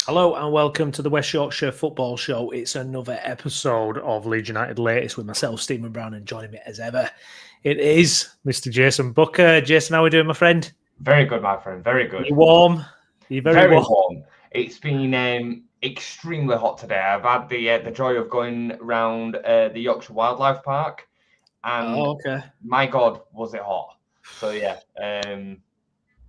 Hello and welcome to the West Yorkshire Football Show. It's another episode of LEEDS UTD Latest with myself, Stephen Brown, and joining me as ever, it is Mr. Jason Booker. Jason, how are we doing, my friend? Very good, my friend. Very good. Are you warm? Are you very warm? It's been extremely hot today. I've had the joy of going around the Yorkshire Wildlife Park, and my God, was it hot! So yeah,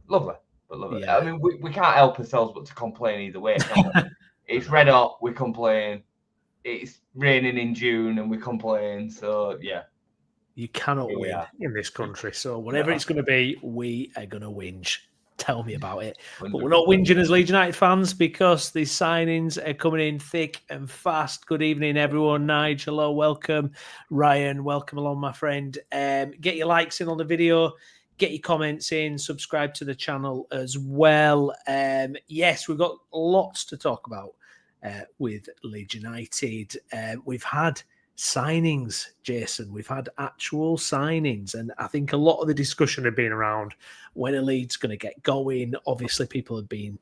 lovely, but lovely. Yeah. I mean, we can't help ourselves but to complain either way. Can we? It's red hot, we complain. It's raining in June, and we complain. So yeah. You cannot win in this country. So whatever it's going to be, we are going to whinge. Tell me about it. 100%. But we're not whinging as Leeds United fans because the signings are coming in thick and fast. Good evening, everyone. Nigel, hello, welcome. Ryan, welcome along, my friend. Get your likes in on the video. Get your comments in. Subscribe to the channel as well. Yes, we've got lots to talk about with Leeds United. We've had signings, Jason. We've had actual signings, and I think a lot of the discussion had been around when a Leeds going to get going. Obviously, people have been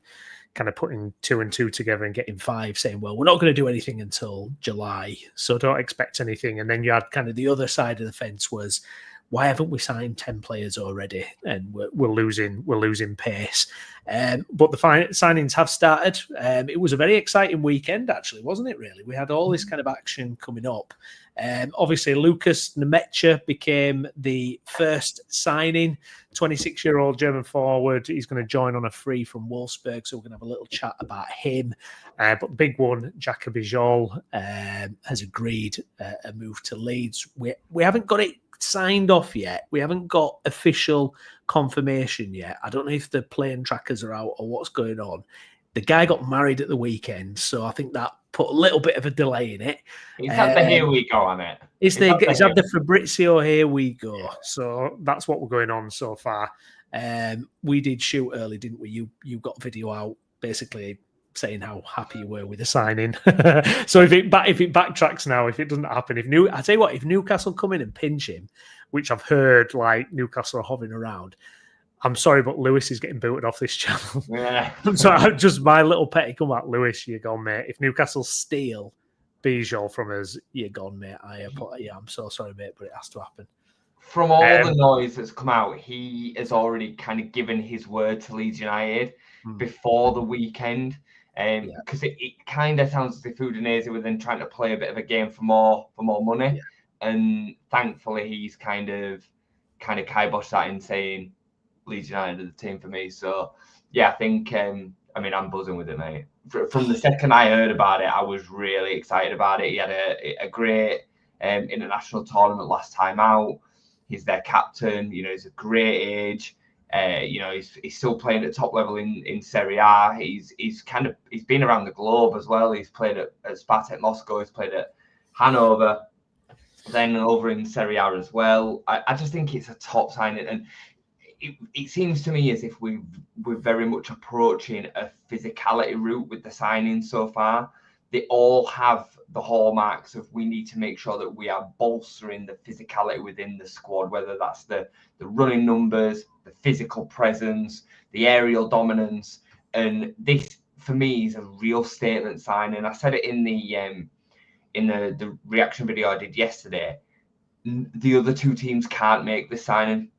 kind of putting 2 and 2 together and getting 5, saying, well, we're not going to do anything until July, so don't expect anything. And then you had kind of the other side of the fence was, why haven't we signed 10 players already? And we're losing pace. But the signings have started. It was a very exciting weekend, actually, wasn't it, really? We had all this kind of action coming up. Obviously, Lucas Nemecha became the first signing, 26-year-old German forward. He's going to join on a free from Wolfsburg, so we're going to have a little chat about him. But the big one, Bijol, has agreed a move to Leeds. We haven't got it signed off yet. We haven't got official confirmation yet. I don't know if the plane trackers are out or what's going on. The guy got married at the weekend, so I think that put a little bit of a delay in it. He's had the here we go on it. He's had the Fabrizio here we go. Yeah. So that's what we're going on so far. We did shoot early, didn't we? You got video out basically saying how happy you were with the signing. So if it backtracks now, if it doesn't happen, I tell you what, if Newcastle come in and pinch him, which I've heard like Newcastle are hovering around, I'm sorry, but Lewis is getting booted off this channel. Yeah. So just my little petty come out, Lewis, you're gone, mate. If Newcastle steal Bijol from us, you're gone, mate. I'm so sorry, mate, but it has to happen. From all the noise that's come out, he has already kind of given his word to Leeds United before the weekend. Because it kind of sounds as if Udinese were then trying to play a bit of a game for more money. Yeah. And thankfully he's kind of kiboshed that in saying Leeds United are the team for me. So yeah, I think I'm buzzing with it, mate. From the second I heard about it, I was really excited about it. He had a great international tournament last time out. He's their captain, he's a great age. He's still playing at top level in Serie A. He's been around the globe as well. He's played at Spartak Moscow. He's played at Hanover, then over in Serie A as well. I just think it's a top signing, and it seems to me as if we're very much approaching a physicality route with the signings so far. They all have the hallmarks of we need to make sure that we are bolstering the physicality within the squad, whether that's the running numbers, the physical presence, the aerial dominance. And this, for me, is a real statement signing. I said it in the reaction video I did yesterday. The other two teams can't make this signing.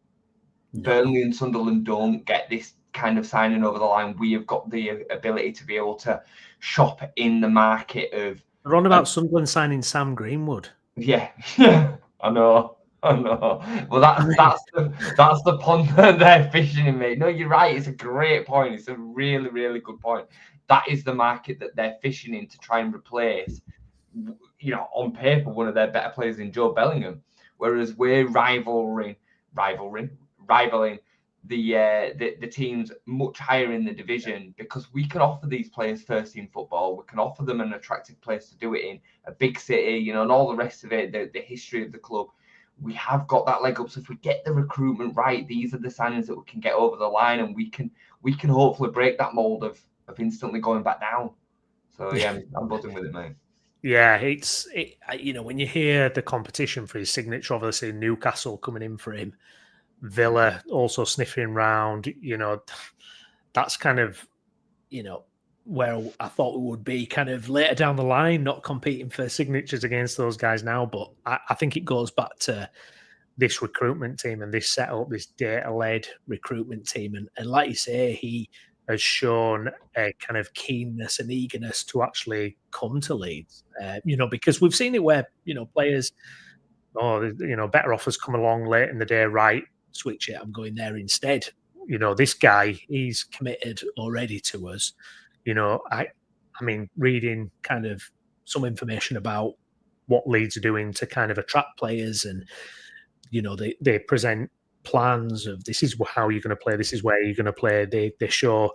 No. Burnley and Sunderland don't get this kind of signing over the line. We have got the ability to be able to shop in the market of. They're on about Sunderland signing Sam Greenwood. Yeah, I know. Well, that's the pond that they're fishing in, mate. No, you're right. It's a great point. It's a really, really good point. That is the market that they're fishing in to try and replace, on paper, one of their better players in Joe Bellingham. Whereas we're rivaling the teams much higher in the division because we can offer these players first team football. We can offer them an attractive place to do it in, a big city, and all the rest of it, the history of the club. We have got that leg up. So if we get the recruitment right, these are the signings that we can get over the line, and we can hopefully break that mold of instantly going back down. So yeah, I'm buzzing with it, mate. Yeah, it's when you hear the competition for his signature, obviously Newcastle coming in for him, Villa also sniffing round, that's kind of, where I thought we would be kind of later down the line, not competing for signatures against those guys now. But I think it goes back to this recruitment team and this setup, this data-led recruitment team. And like you say, he has shown a kind of keenness and eagerness to actually come to Leeds, because we've seen it where, players, better offers come along late in the day, right, switch it, I'm going there instead. This guy, he's committed already to us. I mean, reading kind of some information about what Leeds are doing to kind of attract players, and, they present plans of this is how you're going to play, this is where you're going to play. They show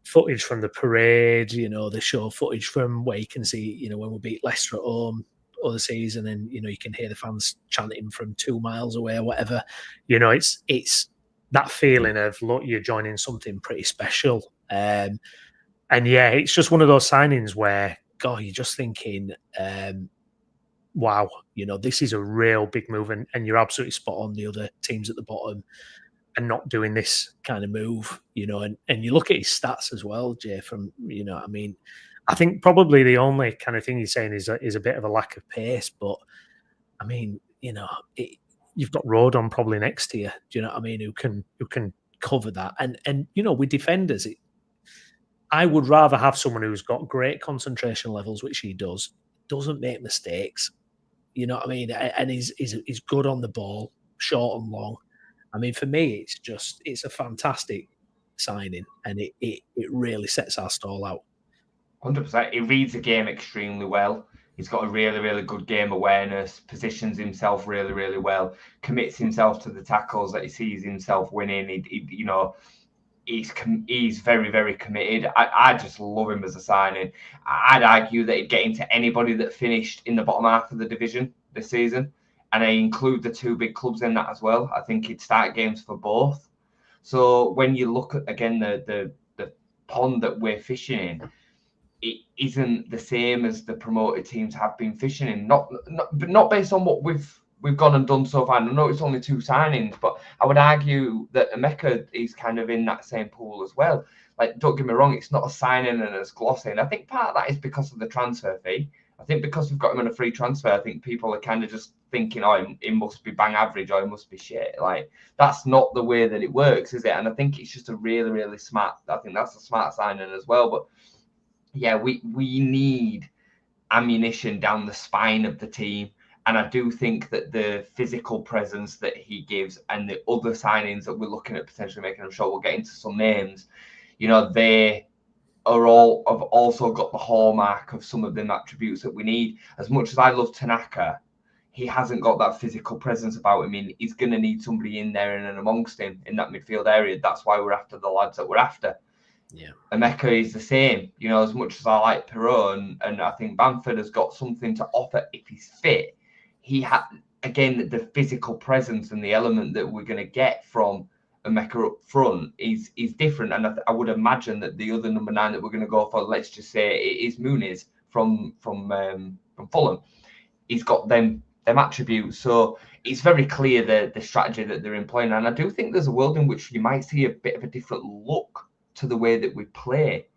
footage from the parade, they show footage from where you can see, when we beat Leicester at home other season, and, you can hear the fans chanting from 2 miles away or whatever. It's that feeling of, look, you're joining something pretty special. And yeah, it's just one of those signings where, God, you're just thinking, wow, this is a real big move, and you're absolutely spot on. The other teams at the bottom are not doing this kind of move, and you look at his stats as well, Jay, from, I mean, I think probably the only kind of thing he's saying is a bit of a lack of pace, but I mean, you've got Road on probably next to you. Do you know what I mean? Who can cover that? And with defenders, I would rather have someone who's got great concentration levels, which he does, doesn't make mistakes. You know what I mean? And he's good on the ball, short and long. I mean, for me, it's a fantastic signing, and it really sets our stall out. 100%. He reads the game extremely well. He's got a really, really good game awareness, positions himself really, really well, commits himself to the tackles that he sees himself winning. He's very, very committed. I just love him as a signing. I'd argue that he'd get into anybody that finished in the bottom half of the division this season, and I include the 2 big clubs in that as well. I think he'd start games for both. So when you look at, again, the pond that we're fishing in, it isn't the same as the promoted teams have been fishing in. Not based on what we've gone and done so far. I know it's only 2 signings, but I would argue that Emeka is kind of in that same pool as well. Like, don't get me wrong, it's not a signing and a glossing. I think part of that is because of the transfer fee. I think because we've got him on a free transfer, I think people are kind of just thinking, oh, it must be bang average, or it must be shit. Like, that's not the way that it works, is it? And I think it's just a really, really smart, I think that's a smart signing as well. But yeah, we need ammunition down the spine of the team. And I do think that the physical presence that he gives and the other signings that we're looking at potentially making, I'm sure we'll get into some names, they have also got the hallmark of some of them attributes that we need. As much as I love Tanaka, he hasn't got that physical presence about him. He's going to need somebody in there and amongst him in that midfield area. That's why we're after the lads that we're after. Yeah, Emeka is the same. As much as I like Perot, and I think Bamford has got something to offer if he's fit. He had, again, the physical presence and the element that we're going to get from Emeka up front is different. And I would imagine that the other number 9 that we're going to go for, let's just say it is Muniz from Fulham. He's got them attributes. So it's very clear the strategy that they're employing. And I do think there's a world in which you might see a bit of a different look to the way that we play.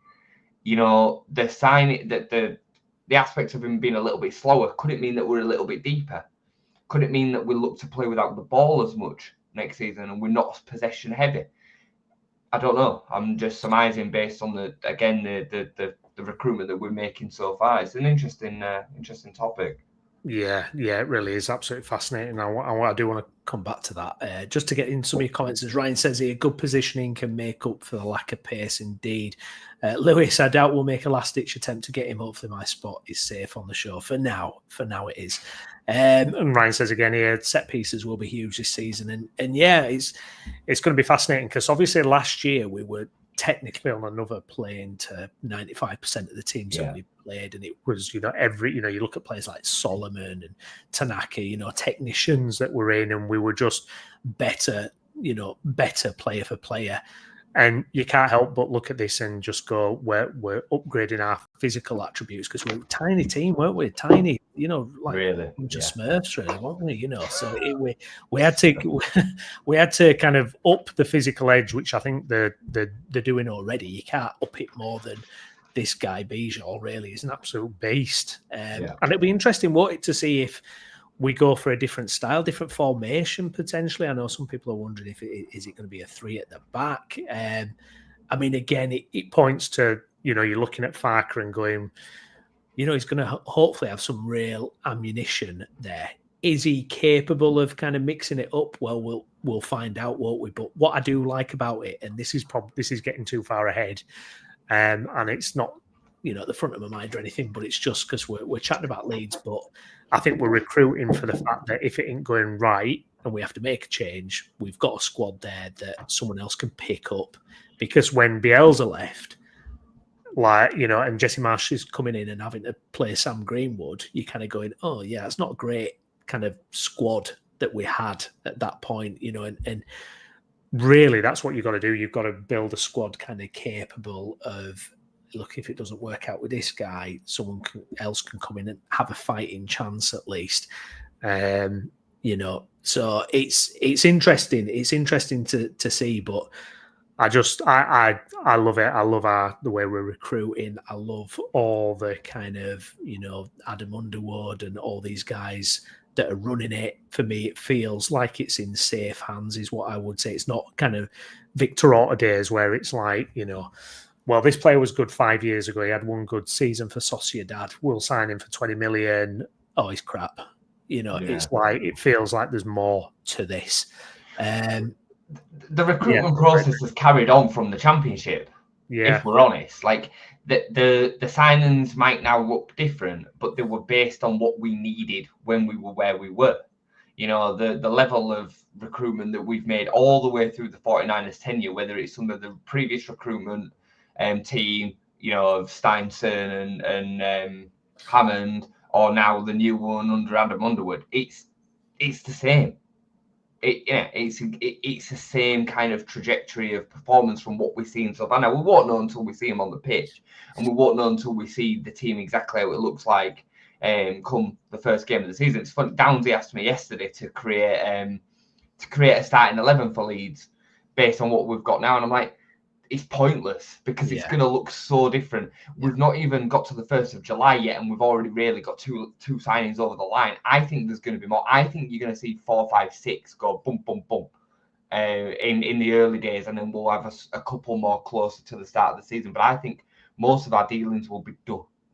The sign that the aspects of him being a little bit slower, could it mean that we're a little bit deeper? Could it mean that we look to play without the ball as much next season and we're not possession heavy? I don't know. I'm just surmising based on the recruitment that we're making so far. It's an interesting topic. Yeah, it really is absolutely fascinating. I do want to come back to that. Just to get in some of your comments, as Ryan says here, good positioning can make up for the lack of pace indeed. Lewis, I doubt we'll make a last-ditch attempt to get him. Hopefully my spot is safe on the show. For now it is. And Ryan says again here, set pieces will be huge this season. And yeah, it's going to be fascinating because obviously last year we were technically on another plane to 95% of the teams that we played, and it was, you look at players like Solomon and Tanaka, technicians that were in, and we were just better player for player. And you can't help but look at this and just go, we're upgrading our physical attributes because we're a tiny team, weren't we? Tiny, like really, just Smurfs, really, weren't we? So we had to kind of up the physical edge, which I think they're doing already. You can't up it more than this guy Bijol really is an absolute beast. And it'll be interesting, won't it, to see if we go for a different style, different formation potentially. I know some people are wondering if is it going to be a 3 at the back. I mean, again, it points to, you're looking at Farker and going, he's going to hopefully have some real ammunition there. Is he capable of kind of mixing it up? Well, we'll find out, won't we? But what I do like about it, and this is getting too far ahead, and it's not, at the front of my mind or anything, but it's just because we're chatting about Leeds. But I think we're recruiting for the fact that if it ain't going right and we have to make a change, we've got a squad there that someone else can pick up. Because when Bielsa left, and Jesse Marsh is coming in and having to play Sam Greenwood, you're kind of going, oh yeah, it's not a great kind of squad that we had at that point, and really that's what you've got to do. You've got to build a squad kind of capable of, look, if it doesn't work out with this guy, someone else can come in and have a fighting chance at least. So it's interesting. It's interesting to see, but I love it. I love the way we're recruiting. I love all the kind of, Adam Underwood and all these guys that are running it. For me, it feels like it's in safe hands, is what I would say. It's not kind of Victor Orta days where it's like, well, this player was good 5 years ago. He had one good season for Sociedad. We'll sign him for 20 million. Oh, he's crap. It's like, it feels like there's more to this. The recruitment process has carried on from the Championship. Yeah. If we're honest, like the signings might now look different, but they were based on what we needed when we were where we were. The level of recruitment that we've made all the way through the 49ers tenure, whether it's under the previous recruitment team, of Steinson and Hammond, or now the new one under Adam Underwood, it's the same. It's the same kind of trajectory of performance from what we see in Savannah. We won't know until we see him on the pitch, and we won't know until we see the team exactly how it looks like come the first game of the season. It's fun. Downsy asked me yesterday to create a starting 11 for Leeds based on what we've got now, and I'm like, it's pointless because it's going to look so different. We've not even got to the 1st of July yet, and we've already really got two signings over the line. I think there's going to be more. I think you're going to see 4, 5, 6 go boom, boom, boom in the early days, and then we'll have a couple more closer to the start of the season. But I think most of our dealings will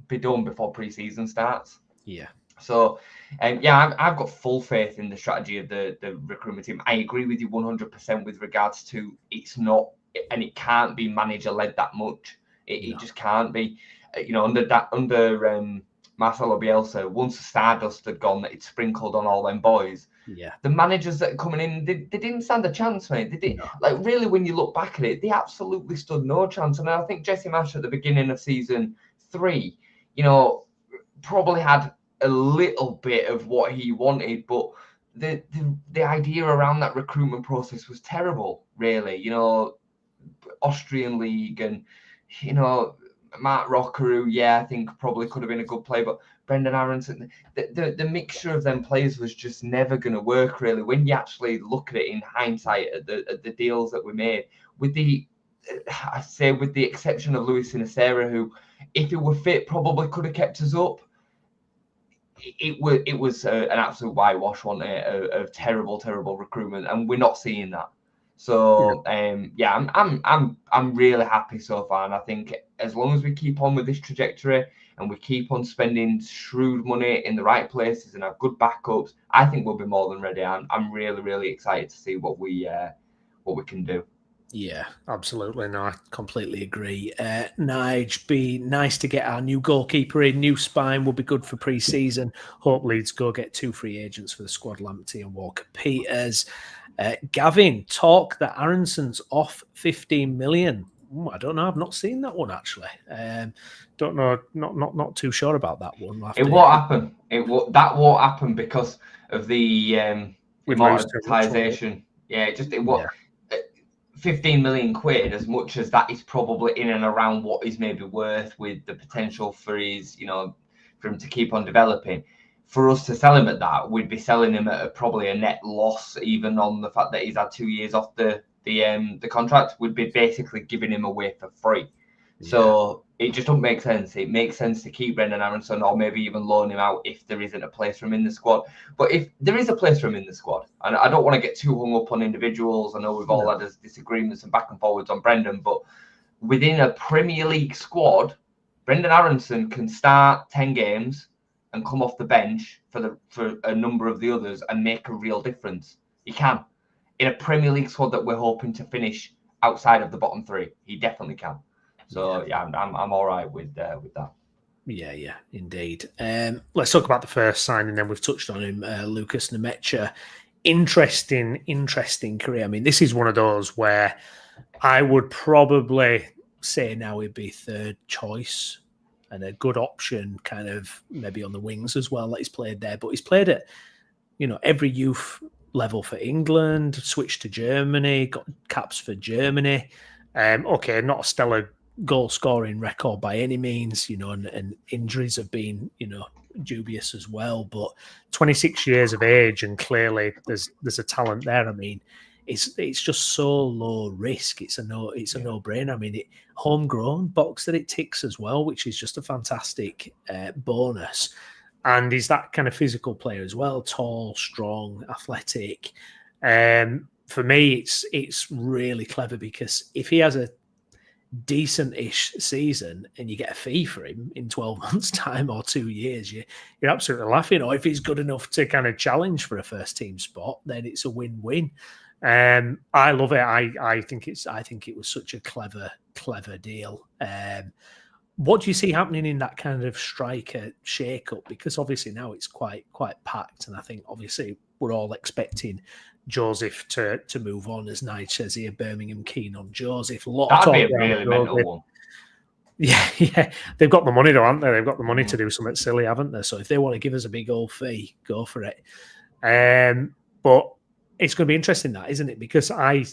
be done before pre-season starts. Yeah. So, I've got full faith in the strategy of the recruitment team. I agree with you 100% with regards to it's not. And it can't be manager-led that much. It just can't be. Under Marcelo Bielsa, once the stardust had gone, that it sprinkled on all them boys. Yeah. The managers that are coming in, they didn't stand a chance, mate. They did. No. Like, really, when you look back at it, they absolutely stood no chance. And I think Jesse Marsh at the beginning of season 3, probably had a little bit of what he wanted, but the idea around that recruitment process was terrible, really. Austrian league and Mark Rocker, who I think probably could have been a good player, but Brendan Aronson, the mixture of them players was just never going to work, really, when you actually look at it in hindsight at the deals that we made, with the exception of Luis Sinacera, who, if he were fit, probably could have kept us up. It was an absolute whitewash, wasn't it, of terrible recruitment, and we're not seeing that. So I'm really happy so far, and I think as long as we keep on with this trajectory and we keep on spending shrewd money in the right places and have good backups, I think we'll be more than ready. I'm really excited to see what we can do. Yeah, absolutely. No, I completely agree. Nige, be nice to get our new goalkeeper in. New spine will be good for pre-season. Hope Leeds go get 2 free agents for the squad, Lamptey and Walker Peters. Gavin, talk that Aronson's off 15 million. I don't know. I've not seen that one, actually. Don't know. Not too sure about that one. It won't happen. That won't happen because of the amortization. It won't. 15 million quid, as much as that is probably in and around what he's maybe worth, with the potential for his, for him to keep on developing. For us to sell him at that, we'd be selling him at probably a net loss, even on the fact that he's had 2 years off the contract. We'd be basically giving him away for free. So it just don't make sense. It makes sense to keep Brendan Aronson or maybe even loan him out if there isn't a place for him in the squad. But if there is a place for him in the squad, and I don't want to get too hung up on individuals. I know we've all had disagreements and back and forwards on Brendan, but within a Premier League squad, Brendan Aronson can start 10 games and come off the bench for a number of the others and make a real difference. He can. In a Premier League squad that we're hoping to finish outside of the bottom three, he definitely can. So I'm all right with that. Yeah, indeed. Let's talk about the first signing. Then we've touched on him, Lucas Nemecha. Interesting career. I mean, this is one of those where I would probably say now he'd be third choice and a good option, kind of maybe on the wings as well. That he's played there, but he's played at every youth level for England. Switched to Germany, got caps for Germany. Okay, not a stellar goal scoring record by any means, and injuries have been, dubious as well. But 26 years of age, and clearly there's a talent there. I mean, it's just so low risk. It's a no-brainer. I mean, homegrown box that it ticks as well, which is just a fantastic bonus. And he's that kind of physical player as well, tall, strong, athletic. For me, it's really clever because if he has a decent-ish season and you get a fee for him in 12 months' time or 2 years, you're absolutely laughing. Or if he's good enough to kind of challenge for a first-team spot, then it's a win-win. I love it. I think it was such a clever deal. What do you see happening in that kind of striker shake-up? Because obviously now it's quite packed, and I think obviously we're all expecting Joseph to move on, as Nige says here. Birmingham keen on Joseph. That'd be a really mental one. Yeah, they've got the money though, haven't they? They've got the money to do something silly, haven't they? So if they want to give us a big old fee, go for it. But it's going to be interesting, that, isn't it? Because I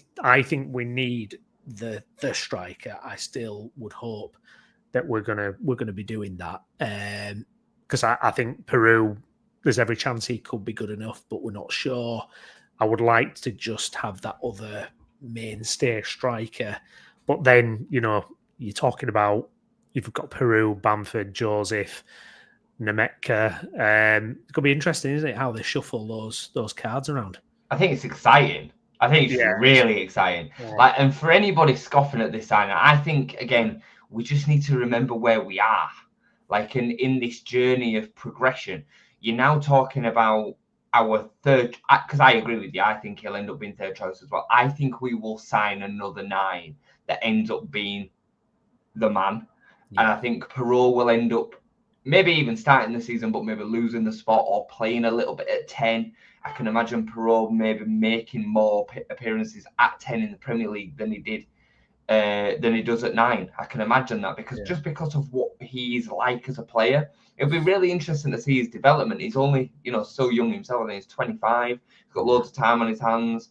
think we need the striker. I still would hope that we're gonna be doing that, because I think Peru, there's every chance he could be good enough, but we're not sure. I would like to just have that other mainstay striker, but then you're talking about, you've got Peru, Bamford, Joseph, Nemecha. It's going to be interesting, isn't it, how they shuffle those cards around? I think it's exciting. I think it's really exciting. Yeah. And for anybody scoffing at this signing, I think again we just need to remember where we are. In this journey of progression, you're now talking about our third. Because I agree with you. I think he'll end up being third choice as well. I think we will sign another 9 that ends up being the man, and I think Perot will end up maybe even starting the season, but maybe losing the spot or playing a little bit at 10. I can imagine Perot maybe making more appearances at 10 in the Premier League than he does at 9. I can imagine that just because of what he's like as a player. It'll be really interesting to see his development. He's only, so young himself. I think he's 25. He's got loads of time on his hands.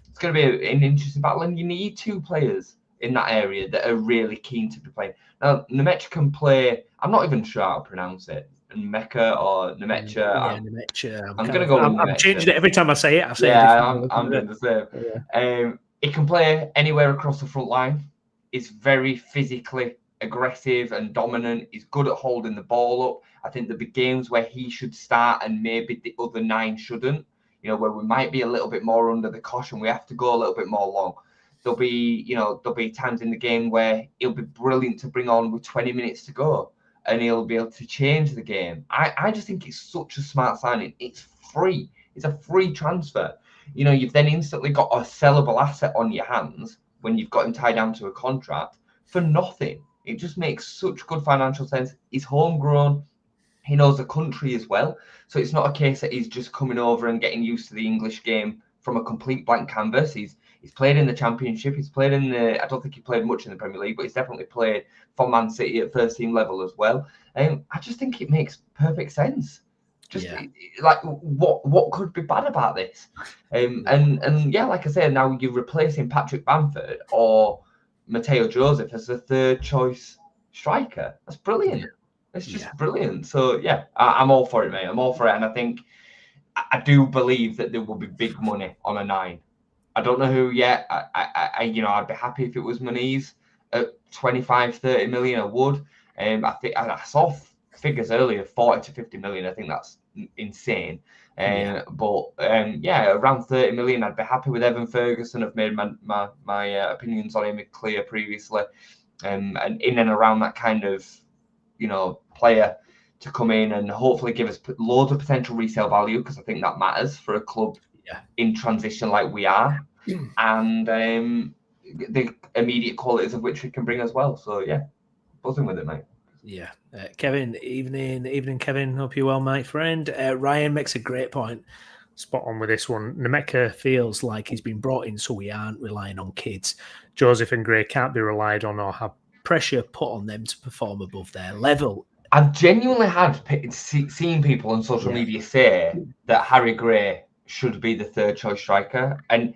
It's going to be an interesting battle, and you need 2 players in that area that are really keen to be playing. Now, Nemecha can play. I'm not even sure how to pronounce it. Nemecha or Nemecha. Yeah, Nemecha. I'm going to go with Nemecha. I'm changing it every time I say it. I'm doing the same. Yeah. He can play anywhere across the front line. He's very physically aggressive and dominant. He's good at holding the ball up. I think there'll be games where he should start and maybe the other 9 shouldn't. Where we might be a little bit more under the caution. We have to go a little bit more long. There'll be times in the game where he'll be brilliant to bring on with 20 minutes to go, and he'll be able to change the game. I just think it's such a smart signing. It's free. It's a free transfer. You've then instantly got a sellable asset on your hands when you've got him tied down to a contract for nothing. It just makes such good financial sense. He's homegrown. He knows the country as well. So it's not a case that he's just coming over and getting used to the English game from a complete blank canvas. He's played in the Championship. He's played I don't think he played much in the Premier League, but he's definitely played for Man City at first team level as well. I just think it makes perfect sense. What could be bad about this? Like I said, now you're replacing Patrick Bamford or Mateo Joseph as the third choice striker. That's brilliant. Yeah. It's just brilliant. So I'm all for it, mate. I'm all for it, and I think I do believe that there will be big money on a 9. I don't know who yet. I'd be happy if it was Muniz at 25, 30 million, I would. I think I saw figures earlier, 40 to 50 million. I think that's insane. But around 30 million, I'd be happy with Evan Ferguson. I've made my opinions on him clear previously. And in and around that kind of, player to come in and hopefully give us loads of potential resale value, because I think that matters for a club in transition like we are, and the immediate qualities of which we can bring as well. So buzzing with it, mate. Yeah. Kevin, evening, Kevin. Hope you're well, my friend. Ryan makes a great point. Spot on with this one. Nemeka feels like he's been brought in so we aren't relying on kids. Joseph and Gray can't be relied on or have pressure put on them to perform above their level. I've genuinely seen people on social media say that Harry Gray should be the third choice striker, and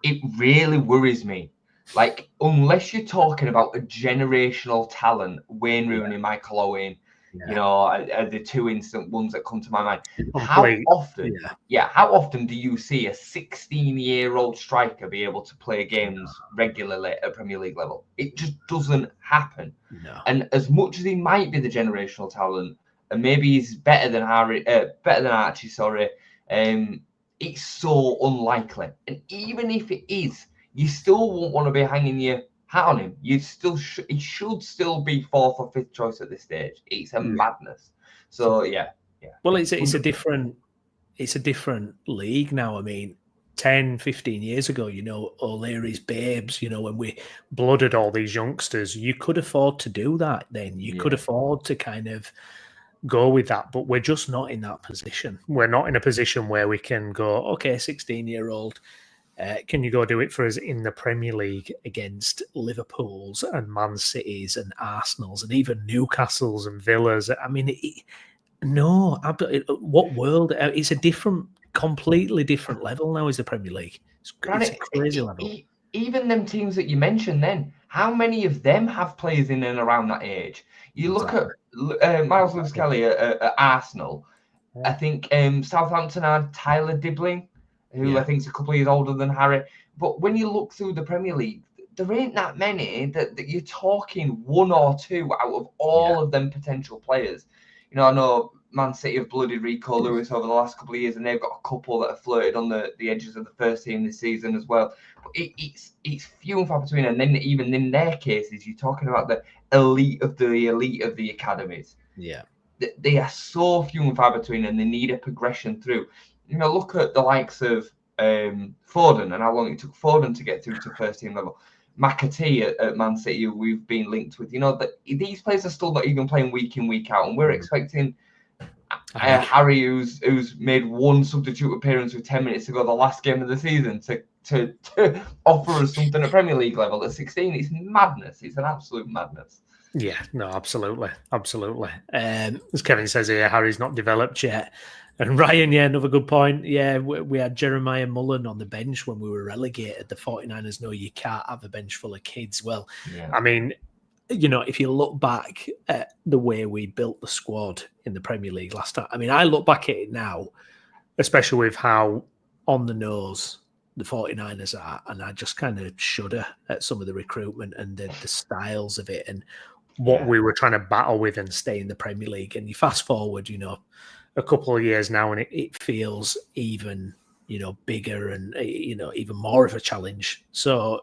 it really worries me. Like, unless you're talking about a generational talent, Wayne Rooney, Michael Owen, are the two instant ones that come to my mind. How often do you see a 16-year-old striker be able to play games regularly at Premier League level? It just doesn't happen. No. And as much as he might be the generational talent, and maybe he's better than Archie, it's so unlikely. And even if it is, you still won't want to be hanging your hat on him. He should still be fourth or fifth choice at this stage. It's a madness. So Well, it's a different league now. I mean, 10, 15 years ago, O'Leary's babes, when we blooded all these youngsters, you could afford to do that then. You could afford to kind of go with that, but we're just not in that position. We're not in a position where we can go, okay, 16-year-old, can you go do it for us in the Premier League against Liverpool's and Man City's and Arsenal's and even Newcastle's and Villa's? I mean, what world? It's a completely different level now, is the Premier League. It's a crazy level. Even them teams that you mentioned then, how many of them have players in and around that age? You look at Miles Lewis-Kelly at Arsenal. I think Southampton had Tyler Dibling, who I think is a couple of years older than Harry. But when you look through the Premier League, there ain't that many that you're talking one or two out of all of them potential players. I know Man City have blooded Rico Lewis over the last couple of years, and they've got a couple that have flirted on the edges of the first team this season as well. But it's few and far between. And then even in their cases, you're talking about the elite of the academies. Yeah. They are so few and far between, and they need a progression through. Look at the likes of Foden and how long it took Foden to get through to first team level. McAtee at Man City, who we've been linked with. That these players are still not even playing week in, week out, and we're expecting Harry, who's made one substitute appearance with 10 minutes to go, the last game of the season, to offer us something at Premier League level at 16. It's madness. It's an absolute madness. Yeah, no, absolutely. As Kevin says here, Harry's not developed yet. And Ryan, another good point. Yeah, we had Jeremiah Mullen on the bench when we were relegated. The 49ers know you can't have a bench full of kids. Well, I mean, if you look back at the way we built the squad in the Premier League last time, I mean, I look back at it now, especially with how on the nose the 49ers are, and I just kind of shudder at some of the recruitment and the styles of it and what we were trying to battle with and stay in the Premier League. And you fast forward, a couple of years now, and it feels even, bigger and, even more of a challenge. So,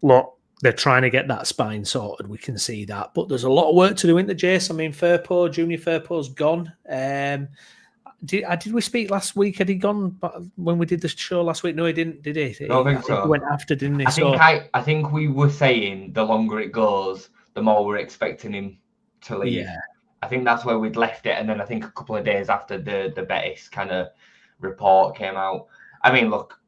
look, they're trying to get that spine sorted. We can see that. But there's a lot of work to do, isn't there, Jace? I mean, Junior Firpo's gone. Did we speak last week? Had he gone when we did the show last week? No, he didn't, did he? I don't think so. He went after, didn't he? I think we were saying the longer it goes, the more we're expecting him to leave. Yeah. I think that's where we'd left it. And then I think a couple of days after the Betis kind of report came out. I mean, look,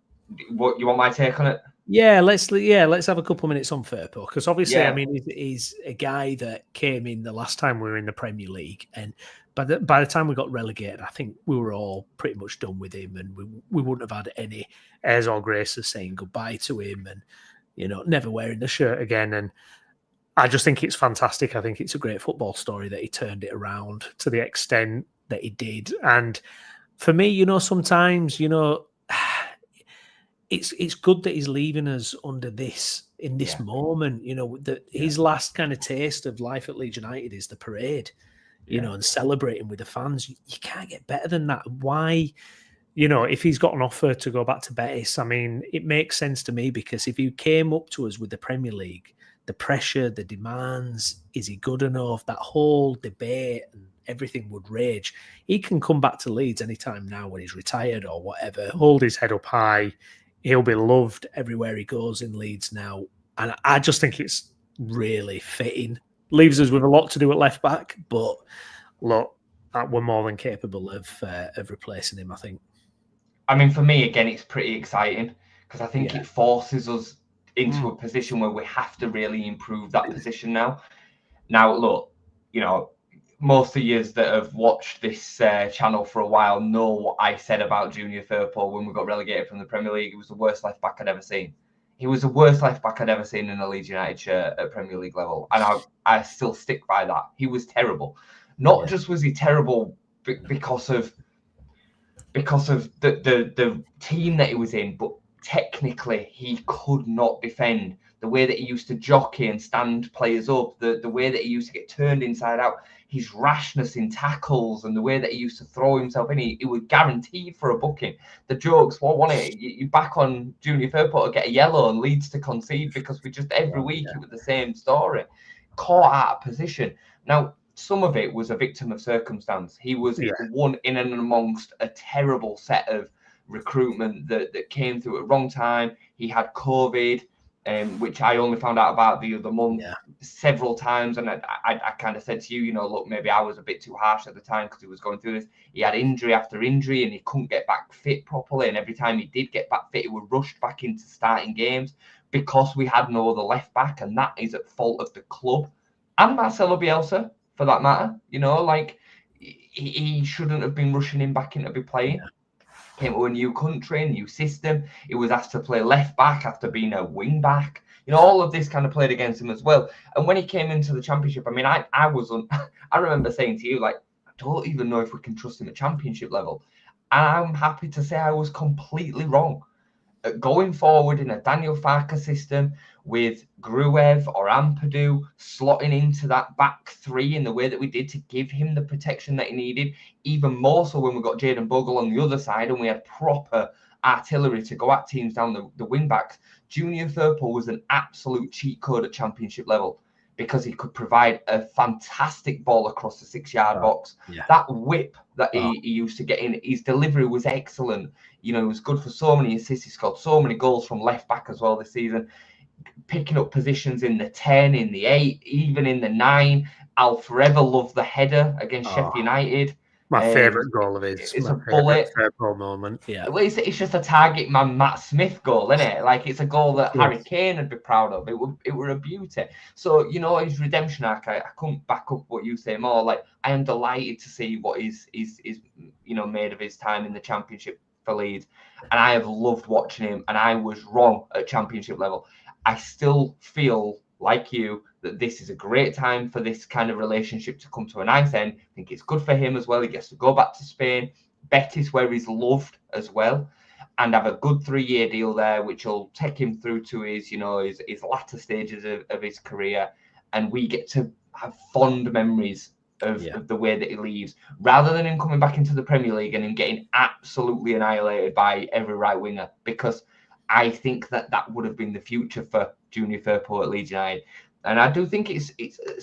what you want my take on it? Yeah, let's have a couple of minutes on Firpo, because obviously, I mean, he's a guy that came in the last time we were in the Premier League, and by the time we got relegated, I think we were all pretty much done with him, and we wouldn't have had any airs or graces saying goodbye to him, and never wearing the shirt again. And I just think it's fantastic. I think it's a great football story that he turned it around to the extent that he did. And for me, sometimes it's good that he's leaving us under this in this moment. You know, that his last kind of taste of life at Leeds United is the parade. You know, and celebrating with the fans. You can't get better than that. Why? You know, if he's got an offer to go back to Betis, I mean, it makes sense to me, because if he came up to us with the Premier League, the pressure, the demands, is he good enough? That whole debate and everything would rage. He can come back to Leeds anytime now when he's retired or whatever, hold his head up high. He'll be loved everywhere he goes in Leeds now. And I just think it's really fitting. Leaves us with a lot to do at left back, but look, we're more than capable of replacing him, I think. I mean, for me, again, it's pretty exciting, because I think it forces us into a position where we have to really improve that position now. Now, look, you know, most of you that have watched this channel for a while know what I said about Junior Firpo when we got relegated from the Premier League. It was the worst left back I'd ever seen. He was the worst left back I'd ever seen in a Leeds United shirt at Premier League level. And I still stick by that. He was terrible. Not just was he terrible because of the team that he was in, but technically he could not defend. The way that he used to jockey and stand players up, the way that he used to get turned inside out, his rashness in tackles, and the way that he used to throw himself in, he was guaranteed for a booking. The jokes, what wasn't it? You back on Junior Firpo to get a yellow and Leeds to concede, because we just every week it was the same story. Caught out of position. Now, some of it was a victim of circumstance. He was one in and amongst a terrible set of recruitment that came through at the wrong time. He had COVID, which I only found out about the other month several times. And I kind of said to you, you know, look, maybe I was a bit too harsh at the time because he was going through this. He had injury after injury and he couldn't get back fit properly. And every time he did get back fit, he was rushed back into starting games because we had no other left back. And that is at fault of the club and Marcelo Bielsa, for that matter. You know, like, he shouldn't have been rushing him back in to be playing. Came to a new country, a new system. He was asked to play left back after being a wing back. You know, all of this kind of played against him as well. And when he came into the Championship, I mean, I remember saying to you, like, I don't even know if we can trust him at Championship level. And I'm happy to say I was completely wrong. Going forward in a Daniel Farke system with Gruev or Ampadu slotting into that back three in the way that we did to give him the protection that he needed, even more so when we got Jayden Bogle on the other side and we had proper artillery to go at teams down the wing backs. Junior Firpo was an absolute cheat code at Championship level because he could provide a fantastic ball across the 6-yard box. That whip that he used to get in, his delivery was excellent. You know, he was good for so many assists. He scored so many goals from left back as well this season. Picking up positions in the 10, in the 8, even in the 9. I'll forever love the header against Sheffield United. My favourite goal of his. It's a bullet. Firpo moment. Yeah. Well, it's just a target man Matt Smith goal, isn't it? Like, it's a goal that Harry Kane would be proud of. It were a beauty. So, you know, his redemption arc, I couldn't back up what you say more. Like, I am delighted to see what is you know, made of his time in the Championship for Leeds. And I have loved watching him, and I was wrong at Championship level. I still feel like you that this is a great time for this kind of relationship to come to a nice end. I think it's good for him as well. He gets to go back to Spain, Betis, where he's loved as well, and have a good 3-year deal there, which will take him through to his, you know, his latter stages of his career. And we get to have fond memories of the way that he leaves, rather than him coming back into the Premier League and him getting absolutely annihilated by every right winger, because I think that would have been the future for Junior Firpo at Leeds United. And I do think it's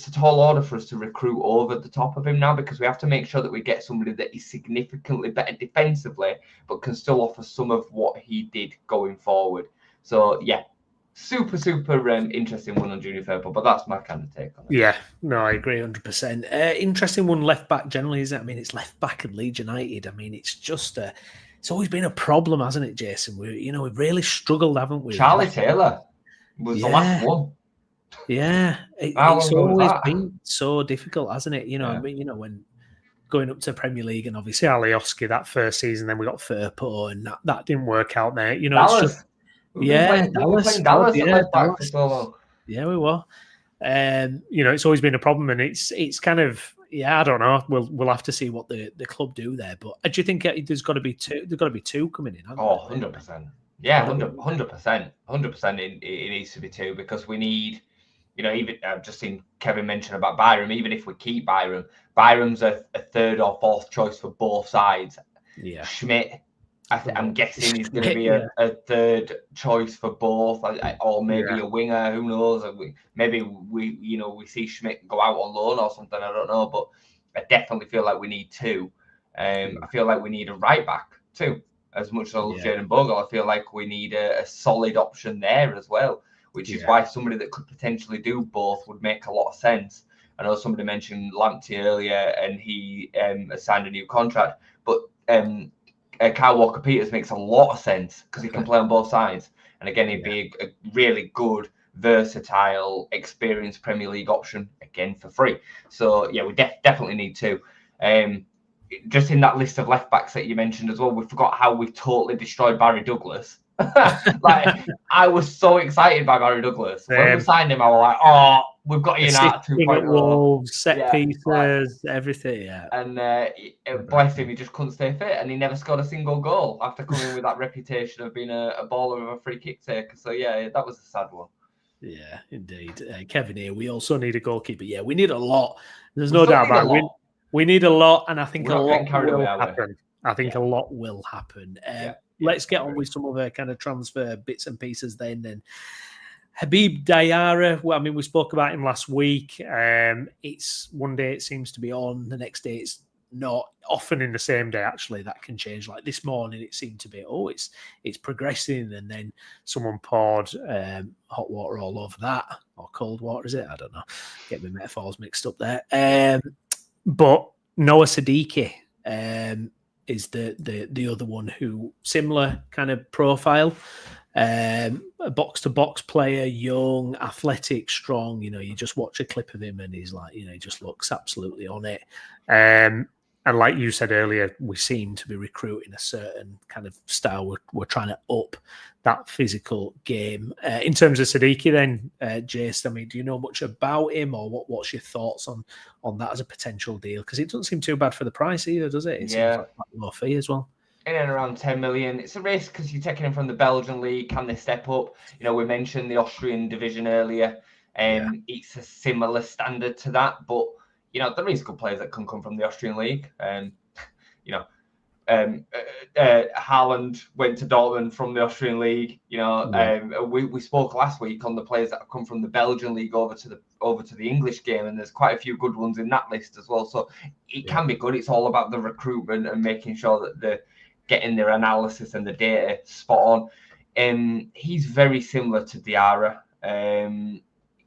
a tall order for us to recruit over the top of him now, because we have to make sure that we get somebody that is significantly better defensively, but can still offer some of what he did going forward. So, yeah, super interesting one on Junior Firpo, but that's my kind of take on it. Yeah, no, I agree 100%. Interesting one left back generally, isn't it? I mean, it's left back at Leeds United. I mean, it's just it's always been a problem, hasn't it, Jason? We've really struggled, haven't we? Charlie Taylor was the last one. Yeah, it's always been so difficult, hasn't it? You know, I mean, you know, when going up to Premier League, and obviously Alioski that first season, then we got Firpo, and that didn't work out there. You know, Dallas. It's just Dallas at left back for so long. Yeah, we were. You know, it's always been a problem, and it's kind of I don't know. We'll have to see what the club do there. But do you think there's got to be two? There's got to be two coming in. 100%. Yeah, 100%. It needs to be 2 because we need, even I've just seen Kevin mention about Byram. Even if we keep Byram's a 3rd or 4th choice for both sides. Yeah. Schmidt, I'm guessing he's going to be a 3rd choice for both, or maybe a winger. Who knows? Maybe we see Schmidt go out on loan or something. I don't know, but I definitely feel like we need 2. I feel like we need a right back too. As much as I love Jaden Bogle, I feel like we need a solid option there as well, which is why somebody that could potentially do both would make a lot of sense. I know somebody mentioned Lamptey earlier, and he has signed a new contract, but Kyle Walker-Peters makes a lot of sense because he can play on both sides. And again, he'd be a really good, versatile, experienced Premier League option, again, for free. So, yeah, we definitely need 2. Just in that list of left backs that you mentioned as well, we forgot how we totally destroyed Barry Douglas. I was so excited by Barry Douglas. When we signed him, I was like, oh, we've got United 2.0. Wolves, set pieces, everything, And bless him, he just couldn't stay fit, and he never scored a single goal after coming with that reputation of being a baller of a free kick taker. So, yeah, that was a sad one. Yeah, indeed. Kevin here, we also need a goalkeeper. Yeah, we need a lot. There's no doubt about it. We need a lot, and I think a lot will happen. I think a lot will happen. Let's get on with some other kind of transfer bits and pieces then. Habib Diarra, well, I mean, we spoke about him last week. It's one day it seems to be on, the next day it's not. Often in the same day, actually, that can change. Like this morning, it seemed to be, it's progressing, and then someone poured hot water all over that, or cold water, is it? I don't know. Get my metaphors mixed up there. But Noah Siddiqui is the other one who similar kind of profile, a box-to-box player, young, athletic, strong. You just watch a clip of him and he's like, he just looks absolutely on it. And like you said earlier, we seem to be recruiting a certain kind of style. We're trying to up that physical game. In terms of Siddiqui then, Jace, I mean, do you know much about him, or what's your thoughts on that as a potential deal? Because it doesn't seem too bad for the price either, does it? It seems like a low fee as well. In and around 10 million. It's a risk because you're taking him from the Belgian league. Can they step up? We mentioned the Austrian division earlier. It's a similar standard to that, but there is good players that can come from the Austrian league. Haaland went to Dortmund from the Austrian league. We spoke last week on the players that have come from the Belgian league over to the English game, and there's quite a few good ones in that list as well. So it can be good. It's all about the recruitment and making sure that they're getting their analysis and the data spot on. He's very similar to Diarra.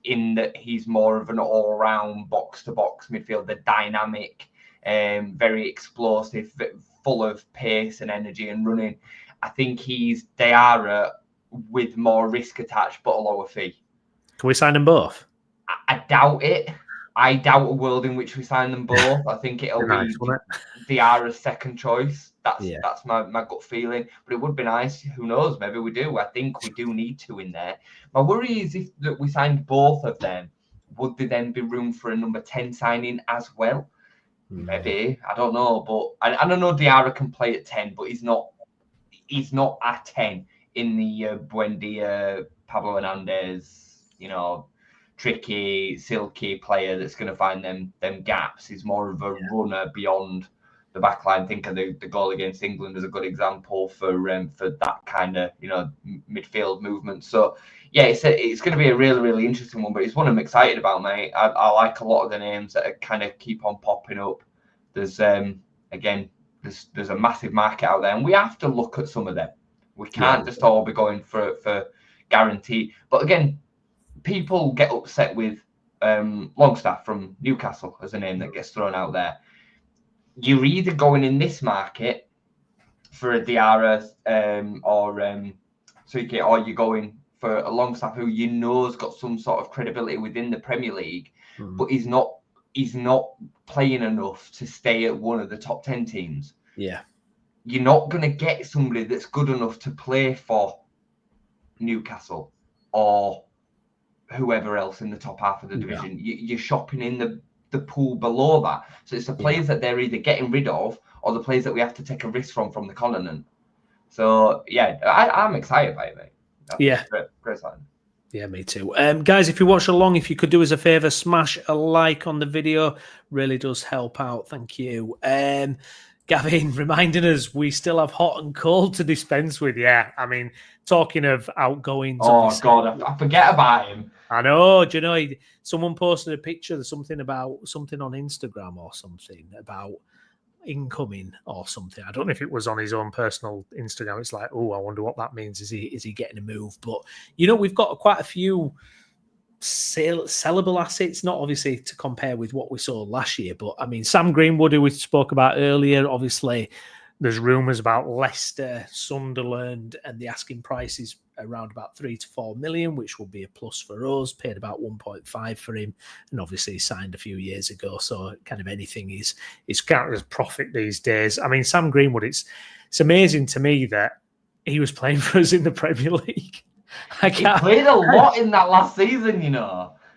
In that he's more of an all-round box-to-box midfielder, dynamic, very explosive, full of pace and energy and running. I think he's Diarra with more risk attached, but a lower fee. Can we sign them both? I doubt it. I doubt a world in which we sign them both. I think it'll be Diarra's second choice. That's my gut feeling. But it would be nice. Who knows? Maybe we do. I think we do need 2 in there. My worry is if we signed both of them, would there then be room for a number 10 signing as well? Maybe. I don't know. But I don't know Diarra can play at 10, but he's not at 10 in the Buendia, Pablo Hernandez, tricky, silky player that's going to find them gaps. He's more of a runner beyond the back line. Think of the goal against England as a good example for that kind of midfield movement. So yeah, it's going to be a really, really interesting one, but it's one I'm excited about, mate. I like a lot of the names that are kind of keep on popping up. There's there's a massive market out there, and we have to look at some of them. We can't just all be going for guarantee. But again, people get upset with Longstaff from Newcastle as a name that gets thrown out there. You're either going in this market for a Diarra or Suike, or you're going for a Longstaff who has got some sort of credibility within the Premier League, but he's not playing enough to stay at one of the top 10 teams. Yeah. You're not going to get somebody that's good enough to play for Newcastle or whoever else in the top half of the division. You're shopping in the pool below that. So it's the players that they're either getting rid of or the players that we have to take a risk from the continent. So yeah, I'm excited by it, mate. Great sign. Yeah, me too. Guys, if you watch along, if you could do us a favour, smash a like on the video. Really does help out. Thank you. Gavin, reminding us we still have hot and cold to dispense with. Yeah, I mean, talking of outgoings. Oh, God, I forget about him. I know. Do you know, someone posted a picture of something on Instagram or something about incoming or something. I don't know if it was on his own personal Instagram. It's like, oh, I wonder what that means. Is he getting a move? But we've got quite a few sellable assets, not obviously to compare with what we saw last year, but I mean, Sam Greenwood, who we spoke about earlier, obviously there's rumours about Leicester, Sunderland, and the asking price is around about 3 to 4 million, which will be a plus for us. Paid about 1.5 for him, and obviously he signed a few years ago, so kind of anything is counted as profit these days. I mean, Sam Greenwood, it's amazing to me that he was playing for us in the Premier League. He played a lot in that last season,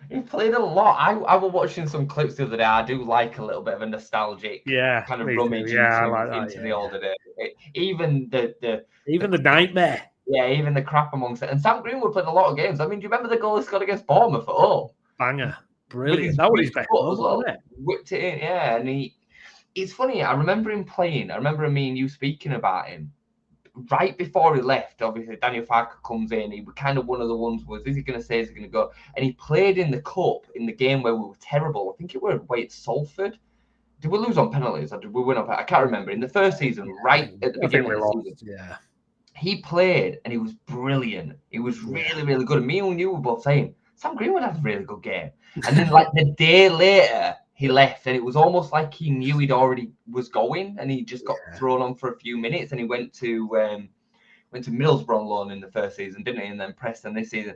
He played a lot. I was watching some clips the other day. I do like a little bit of a nostalgic kind of rummage into the older days. Even the nightmare. Yeah, even the crap amongst it. And Sam Greenwood played a lot of games. I mean, do you remember the goal he scored against Bournemouth at home? Banger. Brilliant. That was his best goal, wasn't it? Whipped it in, yeah. And it's funny, I remember him playing. I remember me and you speaking about him. Right before he left, obviously, Daniel Farke comes in. He was kind of one of the ones is he going to stay, is he going to go? And he played in the cup in the game where we were terrible. I think it was away at Salford. Did we lose on penalties or did we win on penalties? I can't remember. In the first season, right at the beginning of the season. Yeah. He played and he was brilliant. He was really, really good. And me and you were both saying, Sam Greenwood had a really good game. And then like the day later, he left, and it was almost like he knew he'd already was going, and he just got thrown on for a few minutes, and he went to Middlesbrough on loan in the first season, didn't he? And then Preston this season.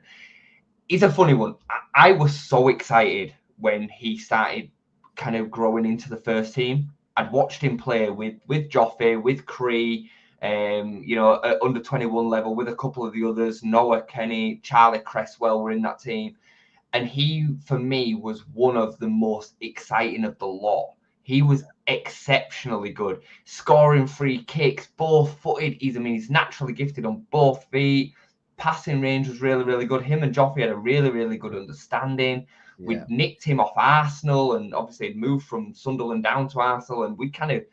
He's a funny one. I was so excited when he started kind of growing into the first team. I'd watched him play with Joffe, with Cree, at under 21 level with a couple of the others. Noah Kenny, Charlie Cresswell were in that team. And he, for me, was one of the most exciting of the lot. He was exceptionally good, scoring free kicks, both-footed. He's naturally gifted on both feet. Passing range was really, really good. Him and Joffe had a really, really good understanding. Yeah. We'd nicked him off Arsenal, and obviously he'd moved from Sunderland down to Arsenal, and we kind of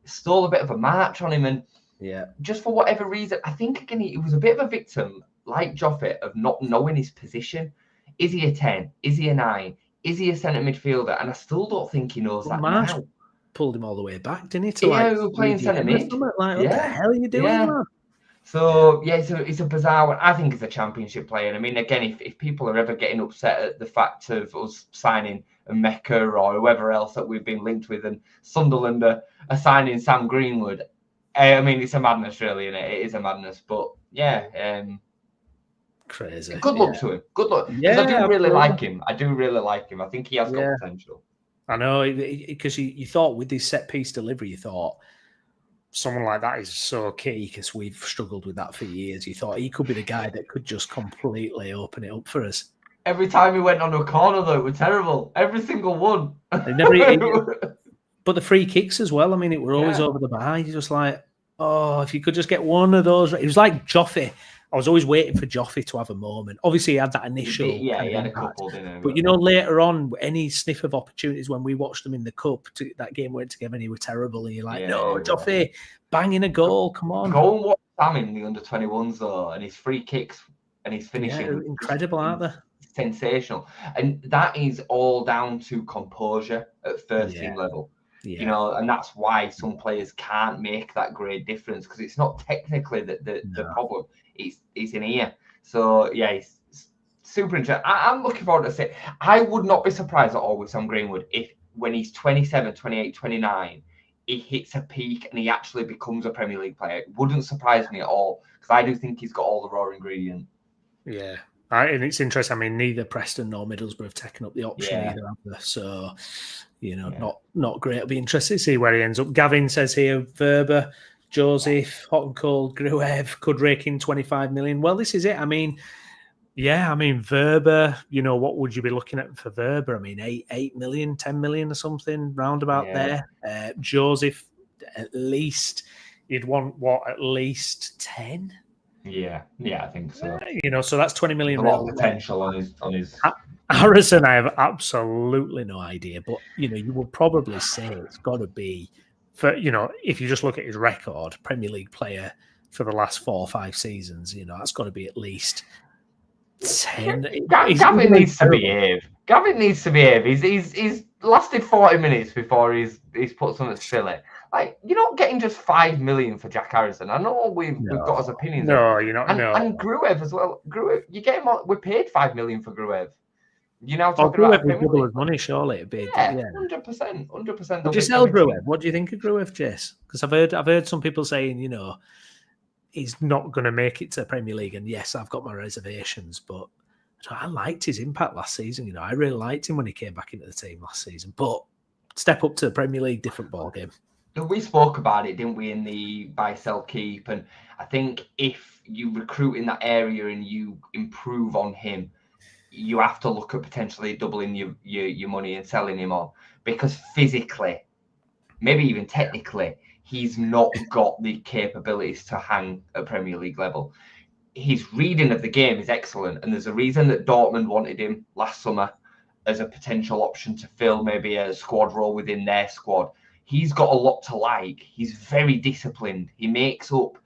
stole a bit of a march on him. And just for whatever reason, I think, again, he was a bit of a victim, like Joffe, of not knowing his position. Is he a 10? Is he a 9? Is he a centre midfielder? And I still don't think he knows that now. Pulled him all the way back, didn't he? We were playing centre mid. Like, what the hell are you doing, man? So, it's a bizarre one. I think he's a championship player. And I mean, again, if people are ever getting upset at the fact of us signing a Mecca or whoever else that we've been linked with, and Sunderland are signing Sam Greenwood, I mean, it's a madness, really, and it is a madness. But, crazy. Good luck to him. Good luck. Because I do really like him. I think he has got potential. I know, because you thought with this set piece delivery, you thought someone like that is so key because we've struggled with that for years. You thought he could be the guy that could just completely open it up for us. Every time he went on a corner, though, it was terrible. Every single one. But the free kicks as well. I mean, it were always over the bar. You're just like, oh, if you could just get one of those. It was like Joffe. I was always waiting for Joffe to have a moment. Obviously, he had that initial. He had a couple, didn't he? But later on, any sniff of opportunities when we watched them in the cup, that game went together and he was terrible. And you're like, no, Joffe, banging a goal, come on. Go and watch Sam in the under 21s, though, and his free kicks and his finishing. Yeah, incredible, aren't they? Sensational. And that is all down to composure at first team level. Yeah. And that's why some players can't make that great difference, because it's not technically the problem. It's in here. So, it's super interesting. I'm looking forward to it. I would not be surprised at all with Sam Greenwood if when he's 27, 28, 29, he hits a peak and he actually becomes a Premier League player. It wouldn't surprise me at all, because I do think he's got all the raw ingredients. Yeah. And it's interesting. I mean, neither Preston nor Middlesbrough have taken up the option either, have they? So, not great. It'll be interesting to see where he ends up. Gavin says here, Verba, Joseph, hot and cold, Gruev could rake in 25 million. Well, this is it. I mean, Verba, what would you be looking at for Verba? I mean, 8 million, 10 million or something, roundabout there. Joseph, at least, you'd want what, at least 10? Yeah, I think so. So that's 20 million. A lot of potential on his. Harrison, I have absolutely no idea, but you would probably say it's got to be for if you just look at his record, Premier League player for the last 4 or 5 seasons, that's got to be at least 10. Gavin needs to behave. Gavin needs to behave. He's lasted 40 minutes before he's put something silly. Like, you're not getting just 5 million for Jack Harrison. I know we've got his opinions. No, you're not. And Gruev as well. Gruev, you get him on. We paid 5 million for Gruev. You're now talking about double his money, surely. It'd be, 100%. Would you sell Gruev? What do you think of Gruev, Jess? Because I've heard some people saying, he's not going to make it to Premier League. And yes, I've got my reservations, but I liked his impact last season. I really liked him when he came back into the team last season. But step up to the Premier League, different ballgame. We spoke about it, didn't we, in the buy, sell, keep? And I think if you recruit in that area and you improve on him, you have to look at potentially doubling your money and selling him on, because physically, maybe even technically, he's not got the capabilities to hang at Premier League level. His reading of the game is excellent, and there's a reason that Dortmund wanted him last summer as a potential option to fill maybe a squad role within their squad. He's got a lot to like. He's very disciplined. He makes up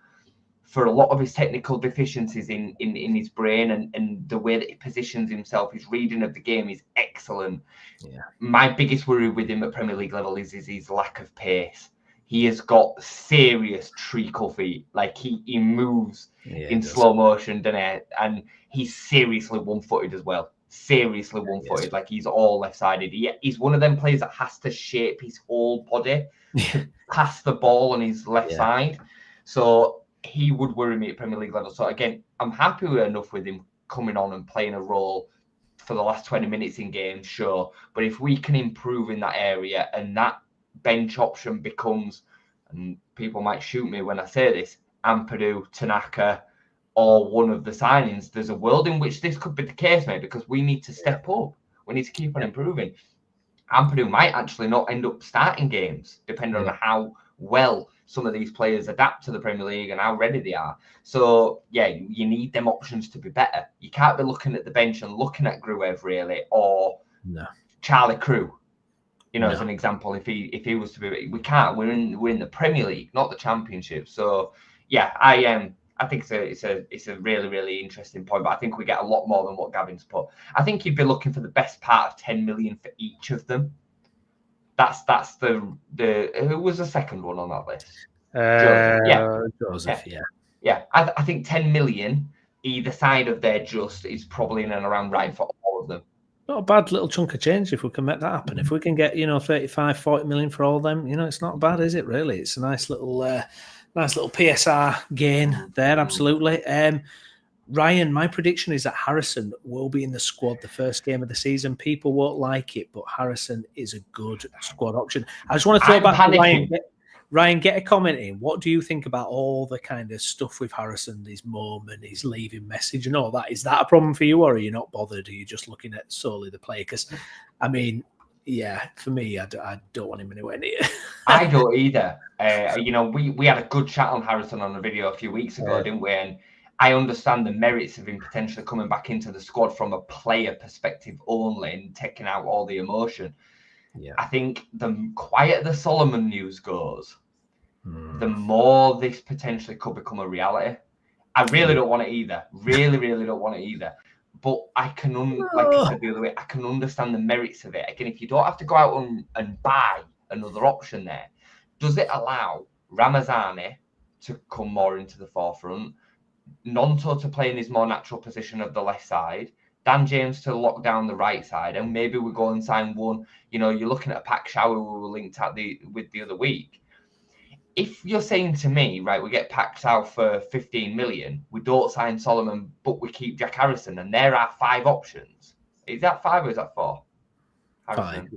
for a lot of his technical deficiencies in his brain and the way that he positions himself. His reading of the game is excellent. Yeah. My biggest worry with him at Premier League level is his lack of pace. He has got serious treacle feet. Like he moves in slow motion, doesn't he? And he's seriously one-footed as well. Seriously one-footed. Like he's all left-sided. He's one of them players that has to shape his whole body to pass the ball on his left side. So he would worry me at Premier League level. So again, I'm happy enough with him coming on and playing a role for the last 20 minutes in games, sure. But if we can improve in that area and that bench option becomes, and people might shoot me when I say this, Ampadu, Tanaka, or one of the signings, there's a world in which this could be the case, mate, because we need to step up. We need to keep on improving. Ampadu might actually not end up starting games, depending on how well some of these players adapt to the Premier League and how ready they are. So, you need them options to be better. You can't be looking at the bench and looking at Gruev, really, or Charlie Crew, as an example. If he was to be, we can't. We're in the Premier League, not the Championship. So, I think it's a really, really interesting point, but I think we get a lot more than what Gavin's put. I think you'd be looking for the best part of 10 million for each of them. That's the who was the second one on that list? Joseph. I think 10 million either side of their just is probably in and around right for all of them. Not a bad little chunk of change if we can make that happen. If we can get 35, 40 million for all of them, it's not bad, is it? Really, it's a nice little PSR gain there. Absolutely. Ryan, my prediction is that Harrison will be in the squad the first game of the season. People won't like it, but Harrison is a good squad option. I just want to throw back to Ryan. Ryan, get a comment in. What do you think about all the kind of stuff with Harrison, his moment, his leaving message and all that? Is that a problem for you, or are you not bothered? Are you just looking at solely the play? Because, for me, I don't want him anywhere near. I don't either. We had a good chat on Harrison on the video a few weeks ago, didn't we? And I understand the merits of him potentially coming back into the squad from a player perspective only and taking out all the emotion. Yeah. I think the quieter the Solomon news goes, the more this potentially could become a reality. I really don't want it either. Really, really don't want it either. But I can, like I said the other way, I can understand the merits of it. Again, if you don't have to go out and buy another option there, does it allow Ramazani to come more into the forefront, Nonto to play in his more natural position of the left side, Dan James to lock down the right side, and maybe we go and sign one. You're looking at a Pack Shower we were linked at with the other week. If you're saying to me, right, we get packed out for 15 million, we don't sign Solomon, but we keep Jack Harrison, and there are 5 options. Is that 5 or is that 4? Harrison, 5,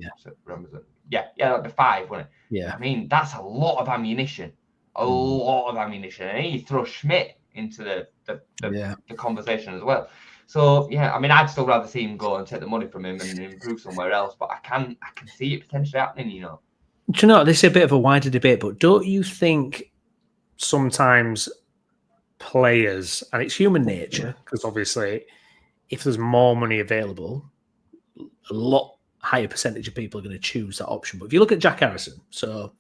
that'd be 5, wouldn't it? Yeah. I mean, that's a lot of ammunition. And then you throw Schmidt into the conversation as well. So, I'd still rather see him go and take the money from him and improve somewhere else, but I can see it potentially happening, Do you know, this is a bit of a wider debate, but don't you think sometimes players, and it's human nature, because obviously if there's more money available, a lot higher percentage of people are going to choose that option. But if you look at Jack Harrison, so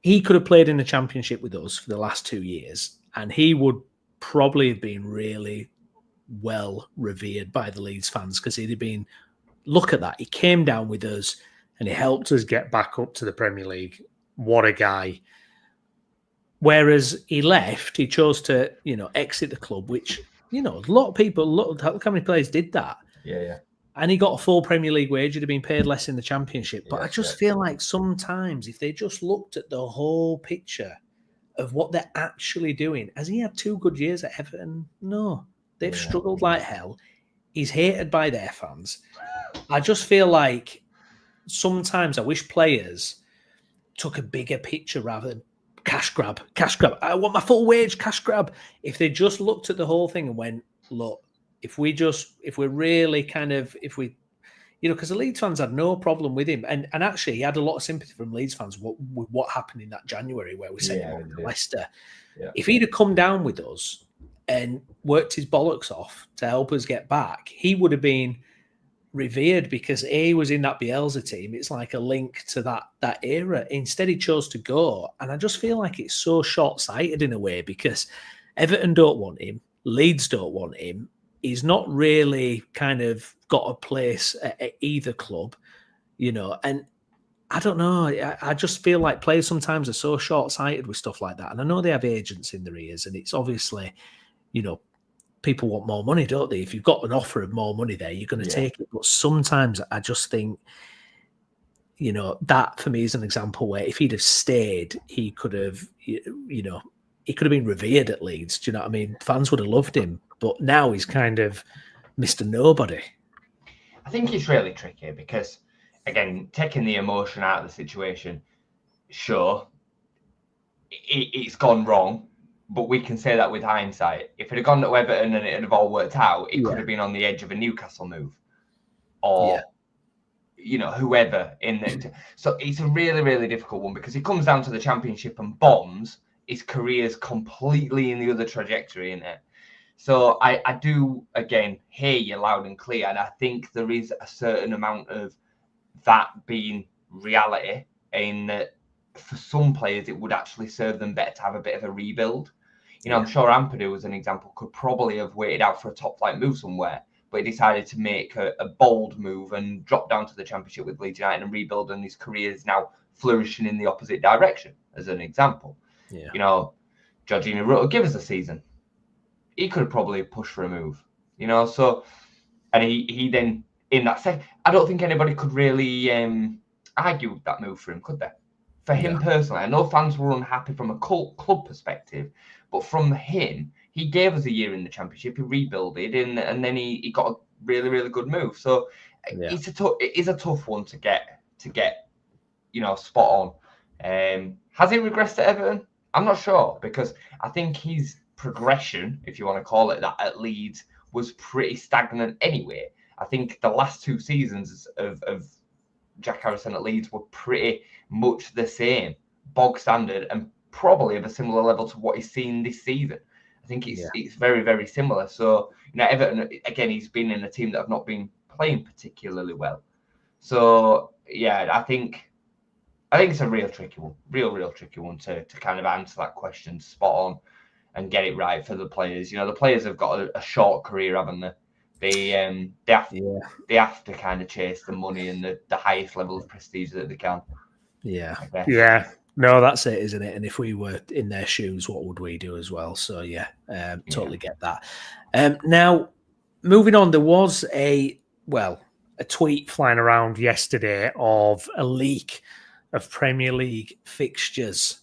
he could have played in the Championship with us for the last 2 years, and he would probably have been really well revered by the Leeds fans, because he'd have been, look at that, he came down with us and he helped us get back up to the Premier League. What a guy. Whereas he left, he chose to, exit the club, which, a lot of people, look how many players did that. Yeah. And he got a full Premier League wage. He'd have been paid less in the Championship. But I just feel like sometimes if they just looked at the whole picture of what they're actually doing, has he had 2 good years at Everton? No. They've struggled like hell. He's hated by their fans. I just feel like sometimes I wish players took a bigger picture rather than cash grab. I want my full wage, cash grab. If they just looked at the whole thing and went, look, if we're really kind of, because the Leeds fans had no problem with him. And actually, he had a lot of sympathy from Leeds fans with what happened in that January where we sent him on to Leicester. Yeah. If he'd have come down with us and worked his bollocks off to help us get back, he would have been revered because he was in that Bielsa team. It's like a link to that era. Instead, he chose to go. And I just feel like it's so short-sighted in a way, because Everton don't want him. Leeds don't want him. He's not really kind of got a place at either club, and I don't know. I just feel like players sometimes are so short-sighted with stuff like that. And I know they have agents in their ears, and it's obviously, people want more money, don't they? If you've got an offer of more money there, you're going to take it. But sometimes I just think, that for me is an example where if he'd have stayed, he could have, he could have been revered at Leeds. Do you know what I mean? Fans would have loved him. But now he's kind of Mr. Nobody. I think it's really tricky because, again, taking the emotion out of the situation, sure, it's gone wrong, but we can say that with hindsight. If it had gone to Everton and it had all worked out, it could have been on the edge of a Newcastle move or, whoever in there. So it's a really, really difficult one because it comes down to the Championship and bombs. His career's completely in the other trajectory in it. So I do, again, hear you loud and clear. And I think there is a certain amount of that being reality in that for some players, it would actually serve them better to have a bit of a rebuild. I'm sure Ampadu, as an example, could probably have waited out for a top flight move somewhere, but he decided to make a bold move and drop down to the Championship with Leeds United and rebuild, and his career is now flourishing in the opposite direction, as an example. Jorginho Rutter, give us a season. He could probably push for a move, so, and he then, in that second, I don't think anybody could really argue that move for him, could they? For him personally, I know fans were unhappy from a club perspective, but from him, he gave us a year in the Championship, he rebuilded, and then he got a really, really good move. So it is a tough one to get spot on. Has he regressed at Everton? I'm not sure, because I think his progression, if you want to call it that, at Leeds was pretty stagnant anyway. I think the last 2 seasons of Jack Harrison at Leeds were pretty much the same, bog standard, and probably of a similar level to what he's seen this season. I think it's very, very similar. So, Everton, again, he's been in a team that have not been playing particularly well. So, I think it's a real tricky one, real tricky one to kind of answer that question spot on and get it right for the players. The players have got a short career, haven't they? They have to kind of chase the money and the highest level of prestige that they can. Yeah. No, that's it, isn't it? And if we were in their shoes, what would we do as well? So totally get that. Now, moving on, there was a tweet flying around yesterday of a leak of Premier League fixtures.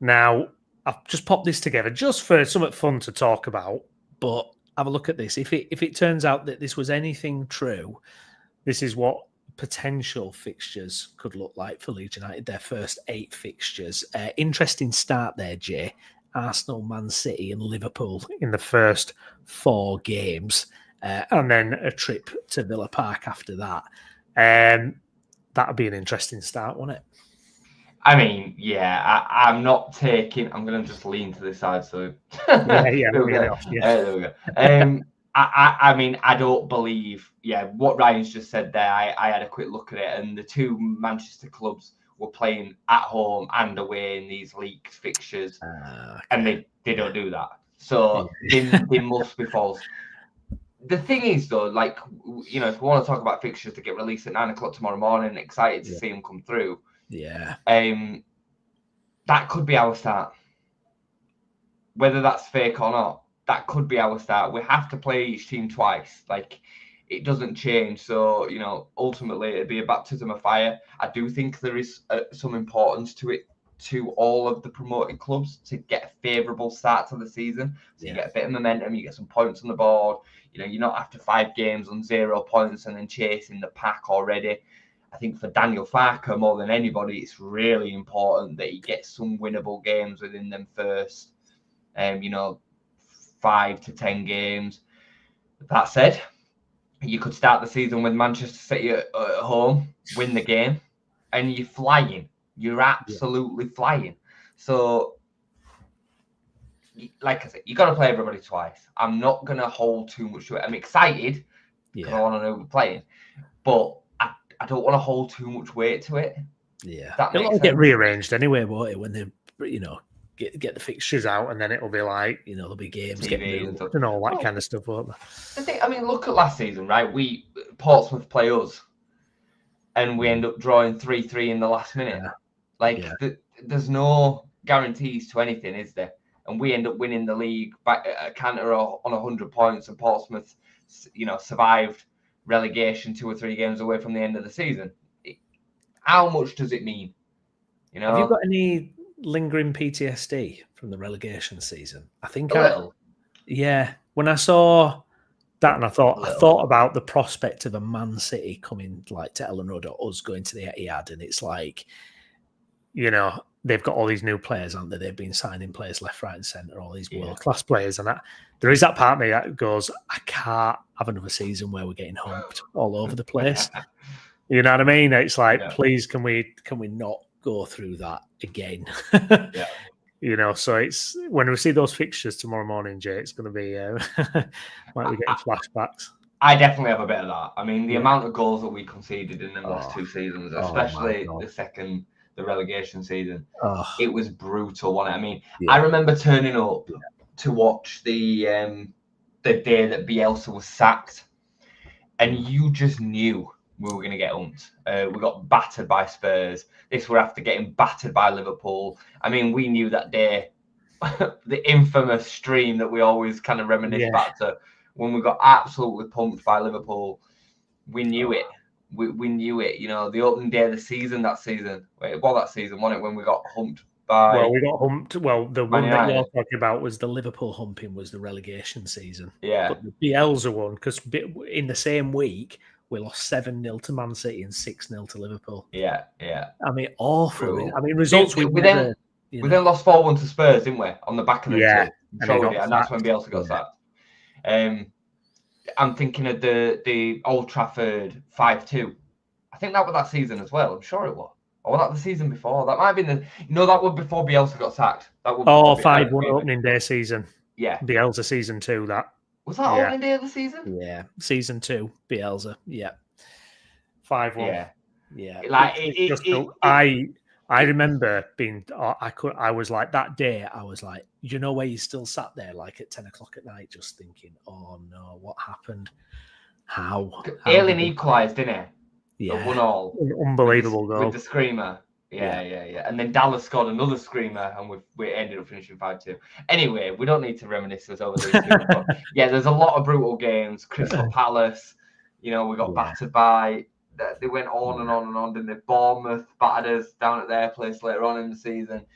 Now, I've just popped this together just for something fun to talk about, but have a look at this. If it turns out that this was anything true, this is what potential fixtures could look like for Leeds United, their first 8 fixtures. Interesting start there, Jay. Arsenal, Man City and Liverpool in the first 4 games, and then a trip to Villa Park after that. That would be an interesting start, wouldn't it? I mean, yeah, I'm not taking. I'm going to just lean to this side. So there we there we go. I mean, I don't believe. Yeah, what Ryan's just said there. I had a quick look at it, and the two Manchester clubs were playing at home and away in these league fixtures, and they don't do that. So they must be false. The thing is, though, like, you know, if we want to talk about fixtures that get released at 9 o'clock tomorrow morning, excited to see them come through. Yeah. That could be our start. Whether that's fake or not, that could be our start. We have to play each team twice. Like, it doesn't change. So, you know, ultimately, it'd be a baptism of fire. I do think there is some importance to it, to all of the promoted clubs, to get a favourable start to the season. So you get a bit of momentum, you get some points on the board. You know, you're not after 5 games on 0 points and then chasing the pack already. I think for Daniel Farker, more than anybody, it's really important that he gets some winnable games within them first, you know, 5 to 10 games. That said, you could start the season with Manchester City at home, win the game, and you're flying. You're absolutely flying. So, like I said, you got to play everybody twice. I'm not going to hold too much to it. I'm excited because I want to know who we're playing, but I don't want to hold too much weight to it. Yeah, it'll get rearranged anyway, won't it? When they, you know, get the fixtures out, and then it'll be like, you know, there'll be games getting moved and all that kind of stuff, won't there? I mean, look at last season, right? Portsmouth play us, and we end up drawing 3-3 in the last minute. There's no guarantees to anything, is there? And we end up winning the league by a canter on 100 points, and Portsmouth, you know, survived relegation 2 or 3 games away from the end of the season. How much does it mean? You know, have you got any lingering PTSD from the relegation season? I think when I saw that, and I thought about the prospect of a Man City coming like to Elland Road, or us going to the Etihad, and it's like, you know, they've got all these new players, aren't they? They've been signing players left, right, and centre, all these world-class players. And there is that part of me that goes, I can't have another season where we're getting humped all over the place. You know what I mean? It's like, please, can we not go through that again? You know, so it's when we see those fixtures tomorrow morning, Jay, it's going to be might be getting flashbacks. I definitely have a bit of that. I mean, the amount of goals that we conceded in the last 2 seasons, especially the relegation season, it was brutal, wasn't it? I mean, I remember turning up to watch the day that Bielsa was sacked, and you just knew we were going to get humped. We got battered by Spurs. This were after getting battered by Liverpool. I mean, we knew that day, the infamous stream that we always kind of reminisce back to, when we got absolutely pumped by Liverpool. We knew it. We knew it. You know, the opening day of the season that season. That season, wasn't it, when we got humped by... Well, we got humped. Well, the one that you're talking about was the Liverpool humping, was the relegation season. Yeah. But the Bielsa one, because in the same week, we lost 7-0 to Man City and 6-0 to Liverpool. Yeah. I mean, awful. I mean, results we then lost 4-1 to Spurs, didn't we? On the back of the two. And that's when Bielsa got sacked. I'm thinking of the Old Trafford 5-2. I think that was that season as well. I'm sure it was. Or was that the season before? That might have been that was before Bielsa got sacked. That was 5-1 opening day season. Yeah. Bielsa season 2, that. Was that opening day of the season? Yeah. Season 2, Bielsa. Yeah. 5-1. Yeah. Like I remember being, I was like, that day, I was like, you know, where you still sat there like at 10 o'clock at night, just thinking, oh no, what happened? How Elland equalised, didn't he? Yeah. 1-1. Unbelievable goal. With the screamer. Yeah. And then Dallas scored another screamer, and we ended up finishing 5-2. Anyway, we don't need to reminisce this over these two. But there's a lot of brutal games. Crystal Palace, you know, we got battered by... They went on and on and on, didn't they? Bournemouth battered us down at their place later on in the season.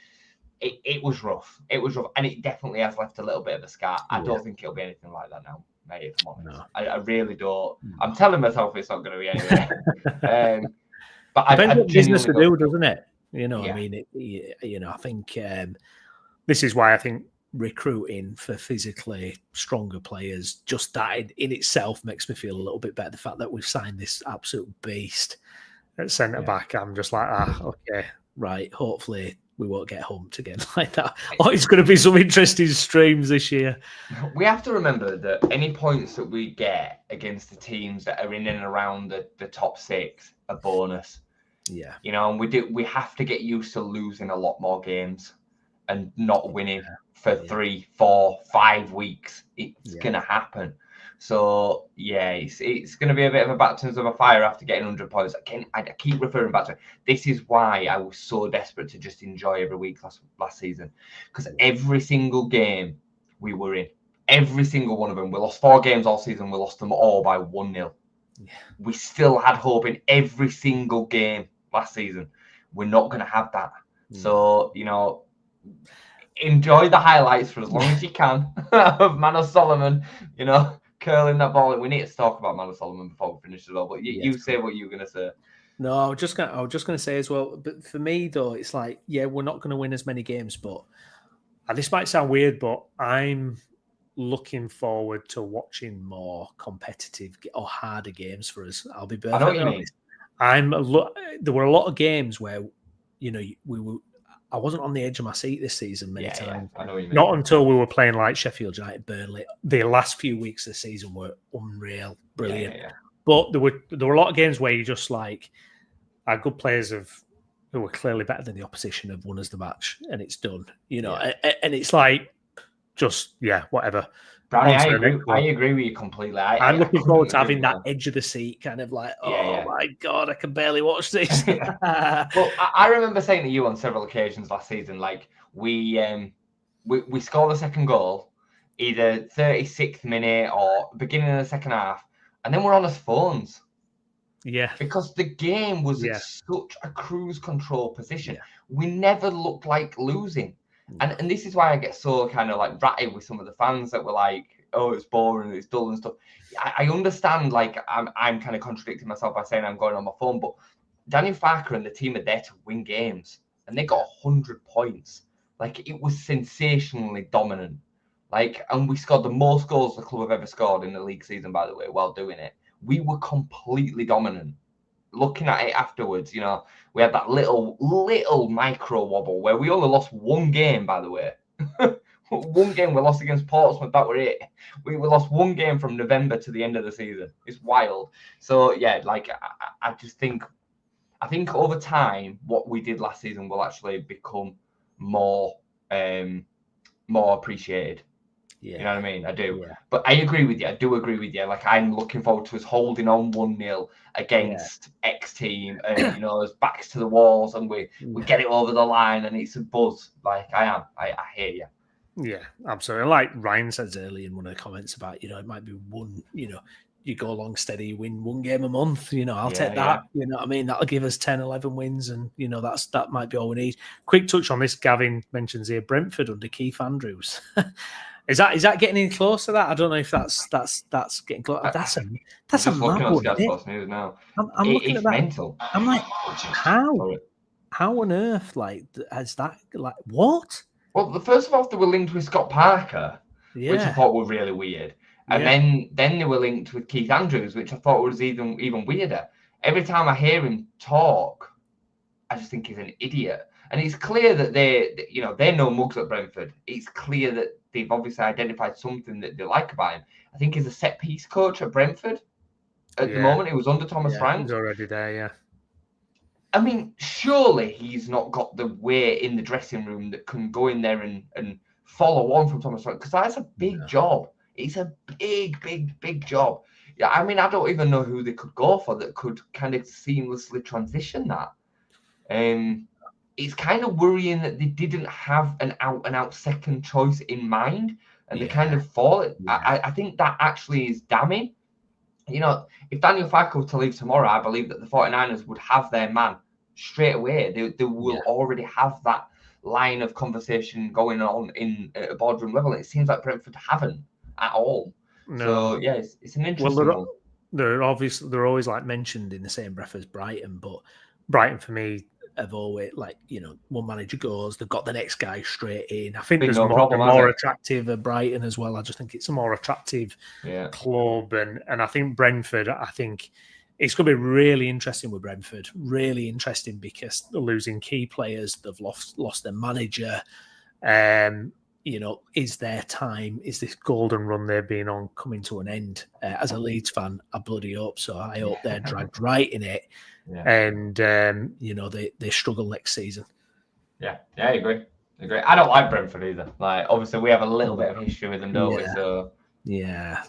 It was rough. It was rough. And it definitely has left a little bit of a scar. I don't think it'll be anything like that now, mate, if I'm honest. No. I really don't. I'm telling myself it's not going to be anyway. But depends what business to do, doesn't it? You know, I mean, I think this is why I think recruiting for physically stronger players, just that in itself makes me feel a little bit better. The fact that we've signed this absolute beast at centre back, I'm just like, okay, right, hopefully we won't get humped again like that. Oh, it's going to be some interesting streams this year. We have to remember that any points that we get against the teams that are in and around the top 6 are bonus. Yeah. And we have to get used to losing a lot more games and not winning for 3, 4, 5 weeks. It's going to happen. So, it's going to be a bit of a baptism of fire after getting 100 points. Again, I keep referring back to it. This is why I was so desperate to just enjoy every week last season. Because every single game we were in, every single one of them, we lost 4 games all season. We lost them all by 1-0. Yeah. We still had hope in every single game last season. We're not going to have that. So, enjoy the highlights for as long as you can of Manor Solomon, curling that ball. We need to talk about Manor Solomon before we finish it all. But you say what you were going to say. No, I was just going to say as well. But for me, though, it's like, we're not going to win as many games. But this might sound weird, but I'm looking forward to watching more competitive or harder games for us. I'll be perfectly honest. There were a lot of games where, I wasn't on the edge of my seat this season many times. I know what you mean. Not until we were playing like Sheffield United, Burnley. The last few weeks of the season were unreal, brilliant. But there were a lot of games where you just like our good players who were clearly better than the opposition have won us the match, and it's done. And it's like just whatever. Brownie, I agree with you completely. I'm looking forward to having that edge of the seat, kind of like, my God, I can barely watch this. Well, I remember saying to you on several occasions last season, like we score the second goal, either 36th minute or beginning of the second half, and then we're on our phones. Yeah. Because the game was in such a cruise control position. We never looked like losing. And this is why I get so kind of like ratty with some of the fans that were like, oh, it's boring, it's dull and stuff. I understand, like, I'm kind of contradicting myself by saying I'm going on my phone, but Daniel Farker and the team are there to win games, and they got 100 points. Like, it was sensationally dominant. Like, and we scored the most goals the club have ever scored in the league season, by the way, while doing it. We were completely dominant. Looking at it afterwards, we had that little micro wobble where we only lost 1 game, by the way. 1 game we lost against Portsmouth, that were it. We lost 1 game from November to the end of the season. It's wild. So, like, I just think, over time, what we did last season will actually become more appreciated. Yeah. You know what I mean? I do. Yeah. But I agree with you. I do agree with you. Like, I'm looking forward to us holding on 1-0 against X team and, us backs to the walls, and we get it over the line, and it's a buzz. Like, I hear you. Yeah, absolutely. Like Ryan says earlier in one of the comments about, it might be one, you go along steady, you win 1 game a month, I'll take that. You know what I mean? That'll give us 10, 11 wins, and, that might be all we need. Quick touch on this. Gavin mentions here Brentford under Keith Andrews. Is that getting any close to that? I don't know if that's getting close. That's a mad one. News now. I'm looking at that. Mental. I'm like, how on earth, like, has that, like, what? Well, first of all, they were linked with Scott Parker, which I thought were really weird, and then they were linked with Keith Andrews, which I thought was even weirder. Every time I hear him talk, I just think he's an idiot. And it's clear that they're no mugs at Brentford. It's clear that they've obviously identified something that they like about him. I think he's a set piece coach at Brentford at the moment. He was under Thomas Frank. He's already there, I mean, surely he's not got the way in the dressing room that can go in there and follow on from Thomas Frank, because that's a big job. It's a big job. Yeah, I mean, I don't even know who they could go for that could kind of seamlessly transition that. It's kind of worrying that they didn't have an out-and-out second choice in mind, and they kind of thought it. I think that actually is damning. If Daniel Farke were to leave tomorrow, I believe that the 49ers would have their man straight away. They will already have that line of conversation going on at a boardroom level. It seems like Brentford haven't at all. No. So, it's an interesting one. They're always like mentioned in the same breath as Brighton, but Brighton for me have always, like, one manager goes, they've got the next guy straight in. I think there's more attractive at Brighton as well. I just think it's a more attractive club, and I think Brentford, it's going to be really interesting with Brentford. Really interesting because they're losing key players. They've lost their manager. Is their time, is this golden run they've been on coming to an end? As a Leeds fan, I bloody hope so. I hope they're dragged right in it. Yeah. And, they struggle next season. Yeah, I agree. I don't like Brentford either. Like, obviously, we have a little bit of history with them, don't we? So yeah.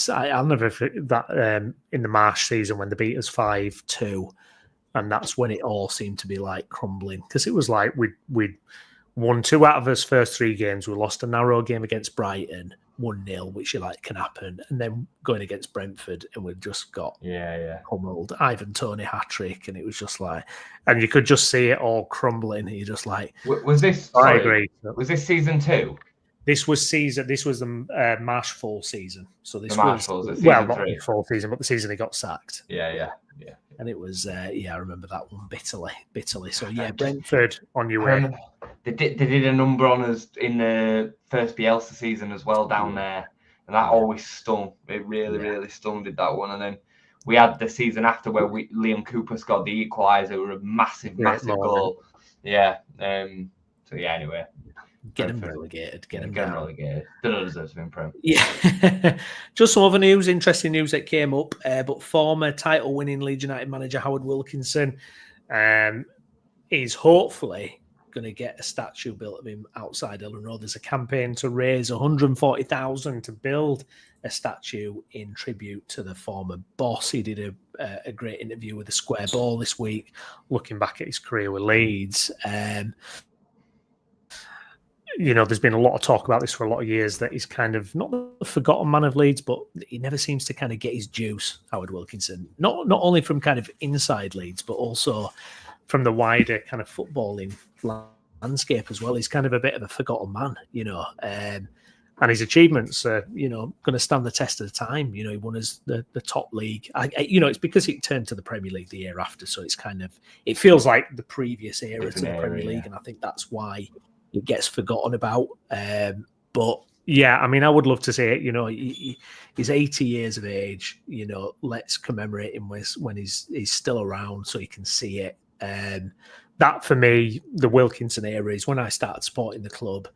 I'll never forget that in the March season when they beat us 5-2, and that's when it all seemed to be like crumbling, because it was like we'd won 2 out of his first 3 games. We lost a narrow game against Brighton, 1-0, which can happen, and then going against Brentford, and we've just got pummeled. Ivan Toney hat-trick, and it was just like, and you could just see it all crumbling. You're just like, was this? I agree. Was this season 2? This was the Marsh fall season. So this was not the fall season, but the season he got sacked. Yeah. And it was, I remember that one bitterly. So Brentford on your way. They did a number on us in the first Bielsa season as well down there, and that always stung. It really stung, did that one. And then we had the season after where Liam Cooper scored the equaliser, a massive goal. Yeah. Anyway. Get him relegated. Get him relegated. They don't deserve to be in Prem. Yeah. Just some other news, interesting news that came up. But former title-winning Leeds United manager Howard Wilkinson is hopefully going to get a statue built of him outside Elland Road. There's a campaign to raise 140,000 to build a statue in tribute to the former boss. He did a great interview with the Square Ball this week, looking back at his career with Leeds. There's been a lot of talk about this for a lot of years, that he's kind of not the forgotten man of Leeds, but he never seems to kind of get his juice, Howard Wilkinson. Not only from kind of inside Leeds, but also from the wider kind of footballing landscape as well. He's kind of a bit of a forgotten man, and his achievements are, going to stand the test of the time. He won us the top league. It's because he turned to the Premier League the year after, so it feels like the previous era to the Premier League, and I think that's why it gets forgotten about. But yeah, I mean, I would love to see it. He's 80 years of age. Let's commemorate him when he's still around, so you can see it. That for me, the Wilkinson era is when I started supporting the club.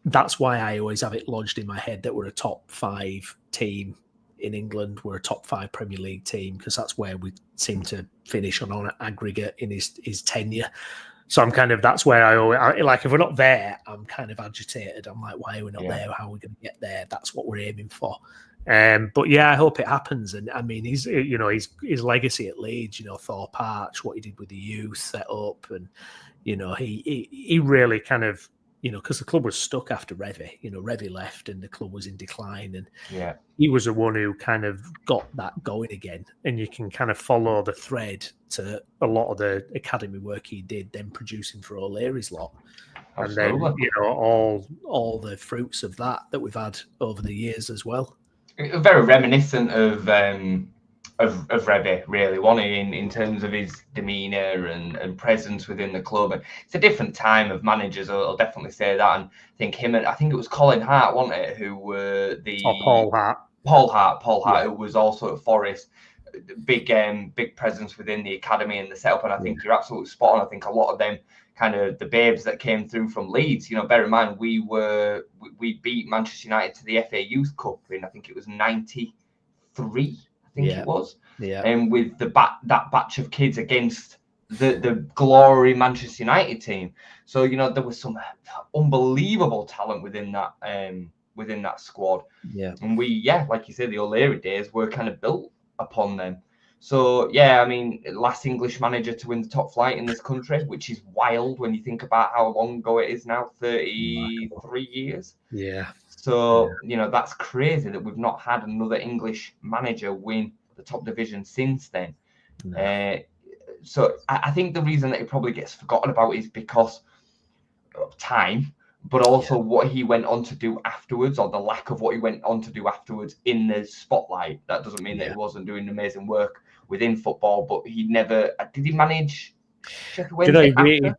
That's why I always have it lodged in my head that we're a top 5 team in England. We're a top 5 Premier League team, because that's where we seem to finish on an aggregate in his tenure. So I'm kind of, that's where if we're not there, I'm kind of agitated. I'm like, why are we not there? How are we going to get there? That's what we're aiming for. But yeah, I hope it happens. And I mean, his legacy at Leeds, Thorpe Arch, what he did with the youth set up, and he really kind of, because the club was stuck after Revie. Revie left and the club was in decline, and he was the one who kind of got that going again. And you can kind of follow the thread to a lot of the academy work he did, then producing for O'Leary's lot. Absolutely. And then, all the fruits of that we've had over the years as well. Very reminiscent of Revie, really, wasn't he, in terms of his demeanour and presence within the club. And it's a different time of managers, I'll definitely say that. And I think it was Colin Hart, wasn't it, who were Paul Hart. Paul Hart, who was also at Forest. Big presence within the academy and the setup. And I think you're absolutely spot on. I think a lot of them, kind of the babes that came through from Leeds, bear in mind, we beat Manchester United to the FA Youth Cup in, I think it was 93. It was, and with that batch of kids against the glory Manchester United team. So there was some unbelievable talent within that squad. Yeah, and we, like you said, the O'Leary days were kind of built upon them. So I mean, last English manager to win the top flight in this country, which is wild when you think about how long ago it is now, 33 years. Yeah. So, that's crazy that we've not had another English manager win the top division since then. No. So I think the reason that it probably gets forgotten about is because of time, but also what he went on to do afterwards, or the lack of what he went on to do afterwards in the spotlight. That doesn't mean that he wasn't doing amazing work within football, but he never... Did he manage Sheffield Wednesday after?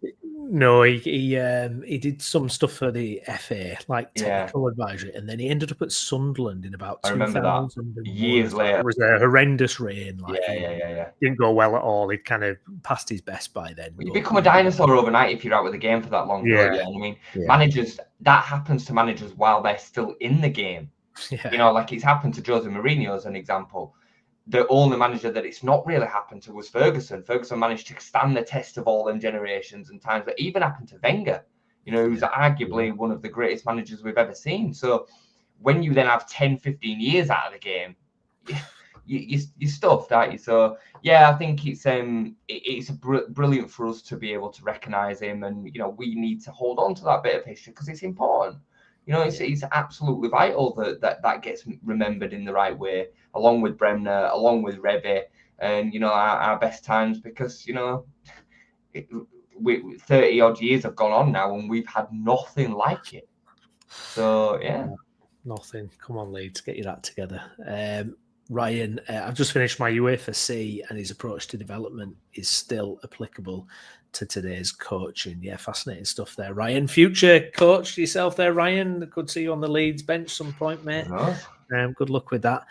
No, he did some stuff for the FA, like technical advisory, and then he ended up at Sunderland in about 2001. Years later. It was a horrendous reign. Like, yeah. Didn't go well at all. He'd kind of passed his best by then. You become a dinosaur overnight if you're out with the game for that long. Yeah. I mean, managers, that happens to managers while they're still in the game. Yeah. You know, like it's happened to Jose Mourinho as an example. The only manager that it's not really happened to was Ferguson. Ferguson managed to stand the test of all them generations and times. That even happened to Wenger, you know, who's arguably one of the greatest managers we've ever seen. So when you then have 10, 15 years out of the game, you're stuffed, aren't you? So yeah, I think it's brilliant for us to be able to recognise him, and you know, we need to hold on to that bit of history because it's important. You know, it's absolutely vital that gets remembered in the right way, along with Bremner, along with Revy, and you know, our best times, because you know, 30 odd years have gone on now, and we've had nothing like it. So yeah, nothing. Come on, Leeds, get your act together. Ryan, I've just finished my UEFA C, and his approach to development is still applicable to today's coaching. Yeah, fascinating stuff there, Ryan. Future coach yourself there, Ryan. Could see you on the Leeds bench some point, mate. Good luck with that.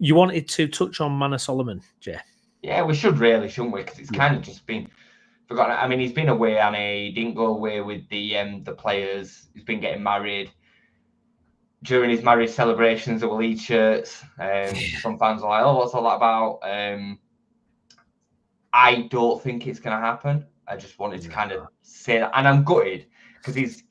You wanted to touch on Manor Solomon, Jay? Yeah, we should really, shouldn't we? Because it's kind of just been forgotten. I mean, he's been away, and he didn't go away with the players. He's been getting married. During his marriage celebrations, there were Leeds shirts. Some fans are like, "Oh, what's all that about?" I don't think it's going to happen. I just wanted to kind of say that, and I'm gutted because he's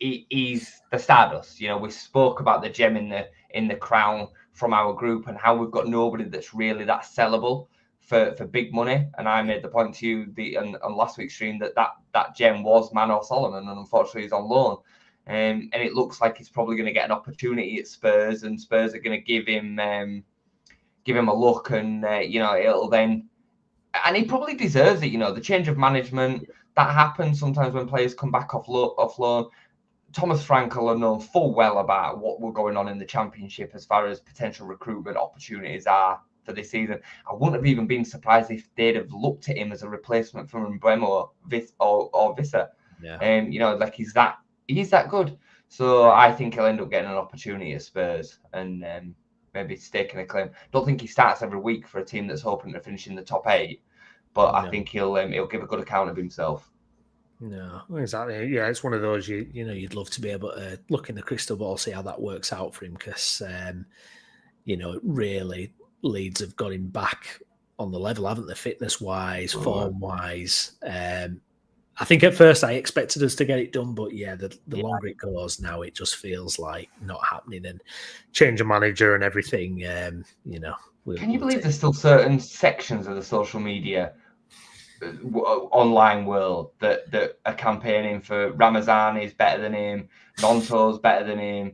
the Stardust. You know, we spoke about the gem in the crown from our group and how we've got nobody that's really that sellable for big money. And I made the point to you on last week's stream that gem was Manor Solomon, and unfortunately he's on loan. And it looks like he's probably going to get an opportunity at Spurs, and Spurs are going to give him a look, and you know, it'll then, and he probably deserves it. You know, the change of management that happens sometimes when players come back off loan. Thomas Frankel are known full well about what we're going on in the Championship as far as potential recruitment opportunities are for this season. I wouldn't have even been surprised if they'd have looked at him as a replacement for Mbeumo or Visser. Yeah. You know, like he's that good. So I think he'll end up getting an opportunity at Spurs and maybe staking a claim. Don't think he starts every week for a team that's hoping to finish in the top 8, but I think he'll give a good account of himself. No, exactly. Yeah, it's one of those you know, you'd love to be able to look in the crystal ball, see how that works out for him, because you know, really Leeds have got him back on the level, haven't they? Fitness wise, form wise. I think at first I expected us to get it done, but yeah, the longer it goes now, it just feels like not happening. And change of manager and everything, you know. Can you believe there's still certain sections of the social media online world that are campaigning for Ramazan is better than him, Nonto's better than him,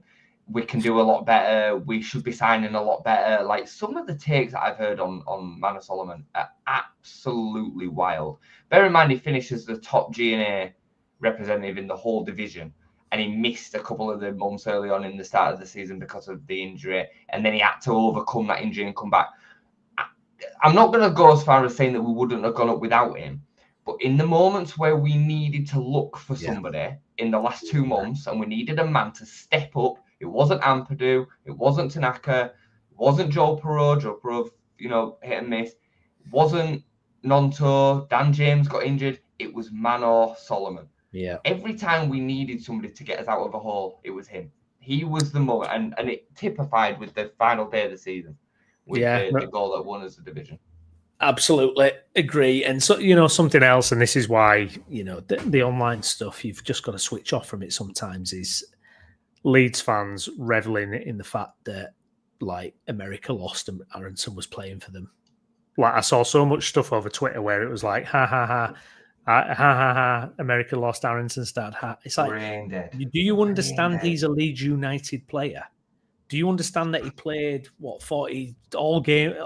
we can do a lot better, we should be signing a lot better? Like, some of the takes that I've heard on Manor Solomon are absolutely wild. Bear in mind, he finishes the top G&A representative in the whole division, and he missed a couple of the months early on in the start of the season because of the injury, and then he had to overcome that injury and come back. I'm not going to go as far as saying that we wouldn't have gone up without him, but in the moments where we needed to look for somebody in the last 2 months, and we needed a man to step up, it wasn't Ampadu, it wasn't Tanaka, it wasn't Joe Perot, you know, hit and miss, it wasn't Nonto, Dan James got injured, it was Manor Solomon. Yeah. Every time we needed somebody to get us out of a hole, it was him. He was the moment, and it typified with the final day of the season with the goal that won us the division. Absolutely agree. And so, you know, something else, and this is why, you know, the online stuff, you've just got to switch off from it sometimes, is Leeds fans reveling in the fact that, like, America lost and Aronson was playing for them. Like, I saw so much stuff over Twitter where it was like, ha ha ha, America lost, Aronson started. It's like, do you understand he's a Leeds United player? Do you understand that he played 40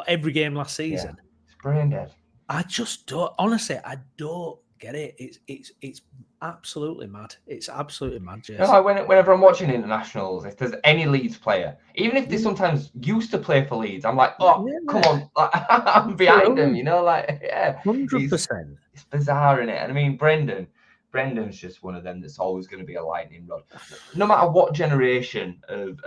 every game last season? Yeah. It's brain dead. I just don't. Honestly, I don't get it. It's absolutely mad. It's absolutely mad, Jason. You know, like whenever I'm watching internationals, if there's any Leeds player, even if they sometimes used to play for Leeds, I'm like, come on, I'm behind them. You know, like 100%. It's bizarre, isn't it? And I mean, Brendan Brendan's just one of them that's always going to be a lightning rod. No matter what generation of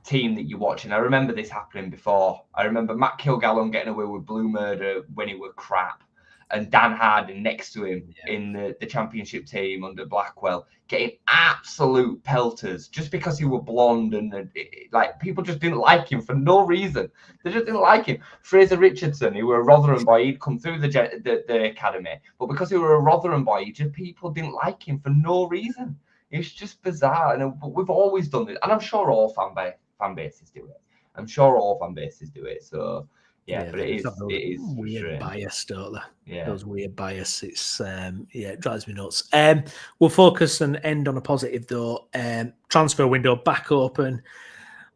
team that you're watching. I remember this happening before. I remember Matt Kilgallen getting away with Blue Murder when he were crap, and Dan Harding next to him in the championship team under Blackwell getting absolute pelters just because he were blonde and like people just didn't like him for no reason. They just didn't like him. Fraser Richardson, he were a Rotherham boy, he'd come through the academy, but because he were a Rotherham boy, people didn't like him for no reason. It's just bizarre, and we've always done this, and I'm sure all fan bases do it. I'm sure all fan bases do it. So. Yeah, but it is weird bias, don't they? Yeah, those weird bias. It's it drives me nuts. We'll focus and end on a positive though. Transfer window back open.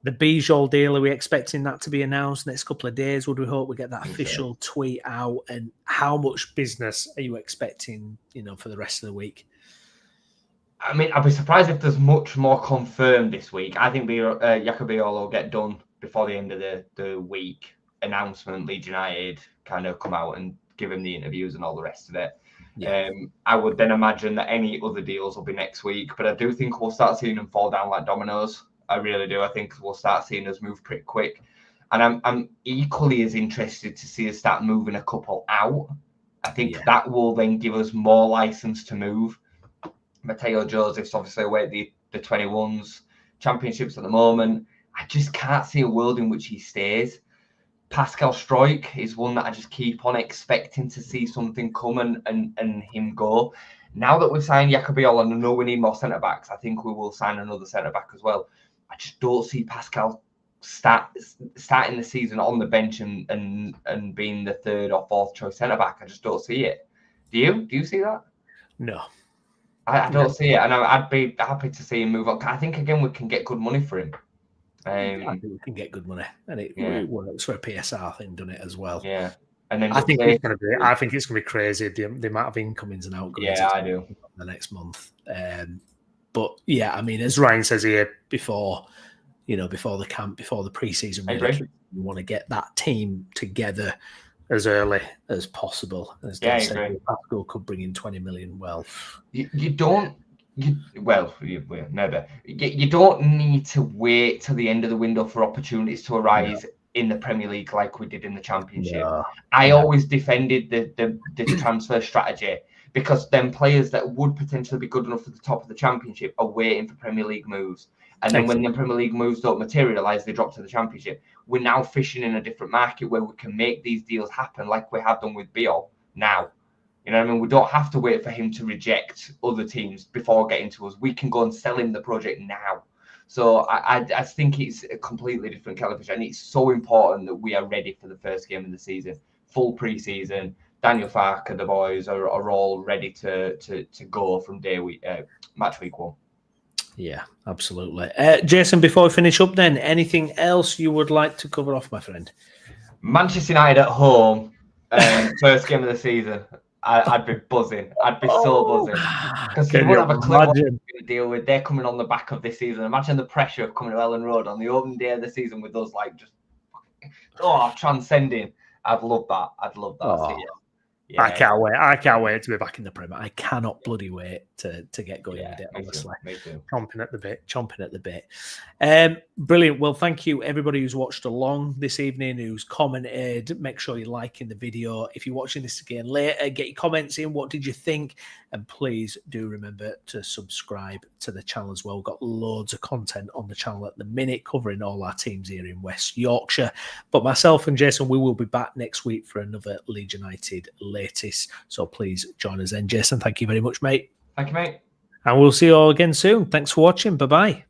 The Bijol deal, are we expecting that to be announced next couple of days? Would we hope we get that official tweet out? And how much business are you expecting? For the rest of the week? I mean, I'd be surprised if there's much more confirmed this week. I think Jakob Bijol will get done before the end of the week. Announcement, Leeds United kind of come out and give him the interviews and all the rest of it. Yeah. I would then imagine that any other deals will be next week, but I do think we'll start seeing them fall down like dominoes. I really do. I think we'll start seeing us move pretty quick, and I'm equally as interested to see us start moving a couple out. I think that will then give us more license to move. Mateo Joseph's obviously away at the 21s championships at the moment. I just can't see a world in which he stays. Pascal Struijk is one that I just keep on expecting to see something come and him go. Now that we've signed Jakob Bijol and I know we need more centre-backs, I think we will sign another centre-back as well. I just don't see Pascal starting the season on the bench and being the third or fourth choice centre-back. I just don't see it. Do you? Do you see that? No. I don't see it. And I'd be happy to see him move on. I think, again, we can get good money for him. I think we can get good money, and it works for a PSR thing, done it as well. Yeah, and then I think it's going to be crazy the amount of incomings and outgoings. Yeah, I do. The next month, but yeah, I mean, as Ryan says here before the camp, before the preseason, we want to get that team together as early as possible. As Dan said, Pascal could bring in 20 million. Well, you don't. Never. You don't need to wait till the end of the window for opportunities to arise in the Premier League like we did in the Championship. I always defended the transfer strategy because then players that would potentially be good enough for the top of the Championship are waiting for Premier League moves. And then when the Premier League moves don't materialise, they drop to the Championship. We're now fishing in a different market where we can make these deals happen like we have done with Bijol now. You know what I mean? We don't have to wait for him to reject other teams before getting to us. We can go and sell him the project now. So I think it's a completely different kettle of fish. And it's so important that we are ready for the first game of the season. Full pre-season. Daniel Farker, the boys are all ready to go from match week 1. Yeah, absolutely. Jason, before we finish up then, anything else you would like to cover off, my friend? Manchester United at home, first game of the season. I'd be buzzing. I'd be so buzzing. Because you wouldn't have a clue what they're going to deal with. They're coming on the back of this season. Imagine the pressure of coming to Elland Road on the opening day of the season with us, like, just, transcending. I'd love that. Oh. Yeah. I can't wait to be back in the Premier. I cannot bloody wait to get going with it, honestly. Me too. Chomping at the bit. Brilliant. Well, thank you, everybody who's watched along this evening, who's commented. Make sure you're liking the video. If you're watching this again later, get your comments in. What did you think? And please do remember to subscribe to the channel as well. We've got loads of content on the channel at the minute, covering all our teams here in West Yorkshire. But myself and Jason, we will be back next week for another Leeds United Latest. So please join us then. Jason, thank you very much, mate. Thank you, mate. And we'll see you all again soon. Thanks for watching. Bye-bye.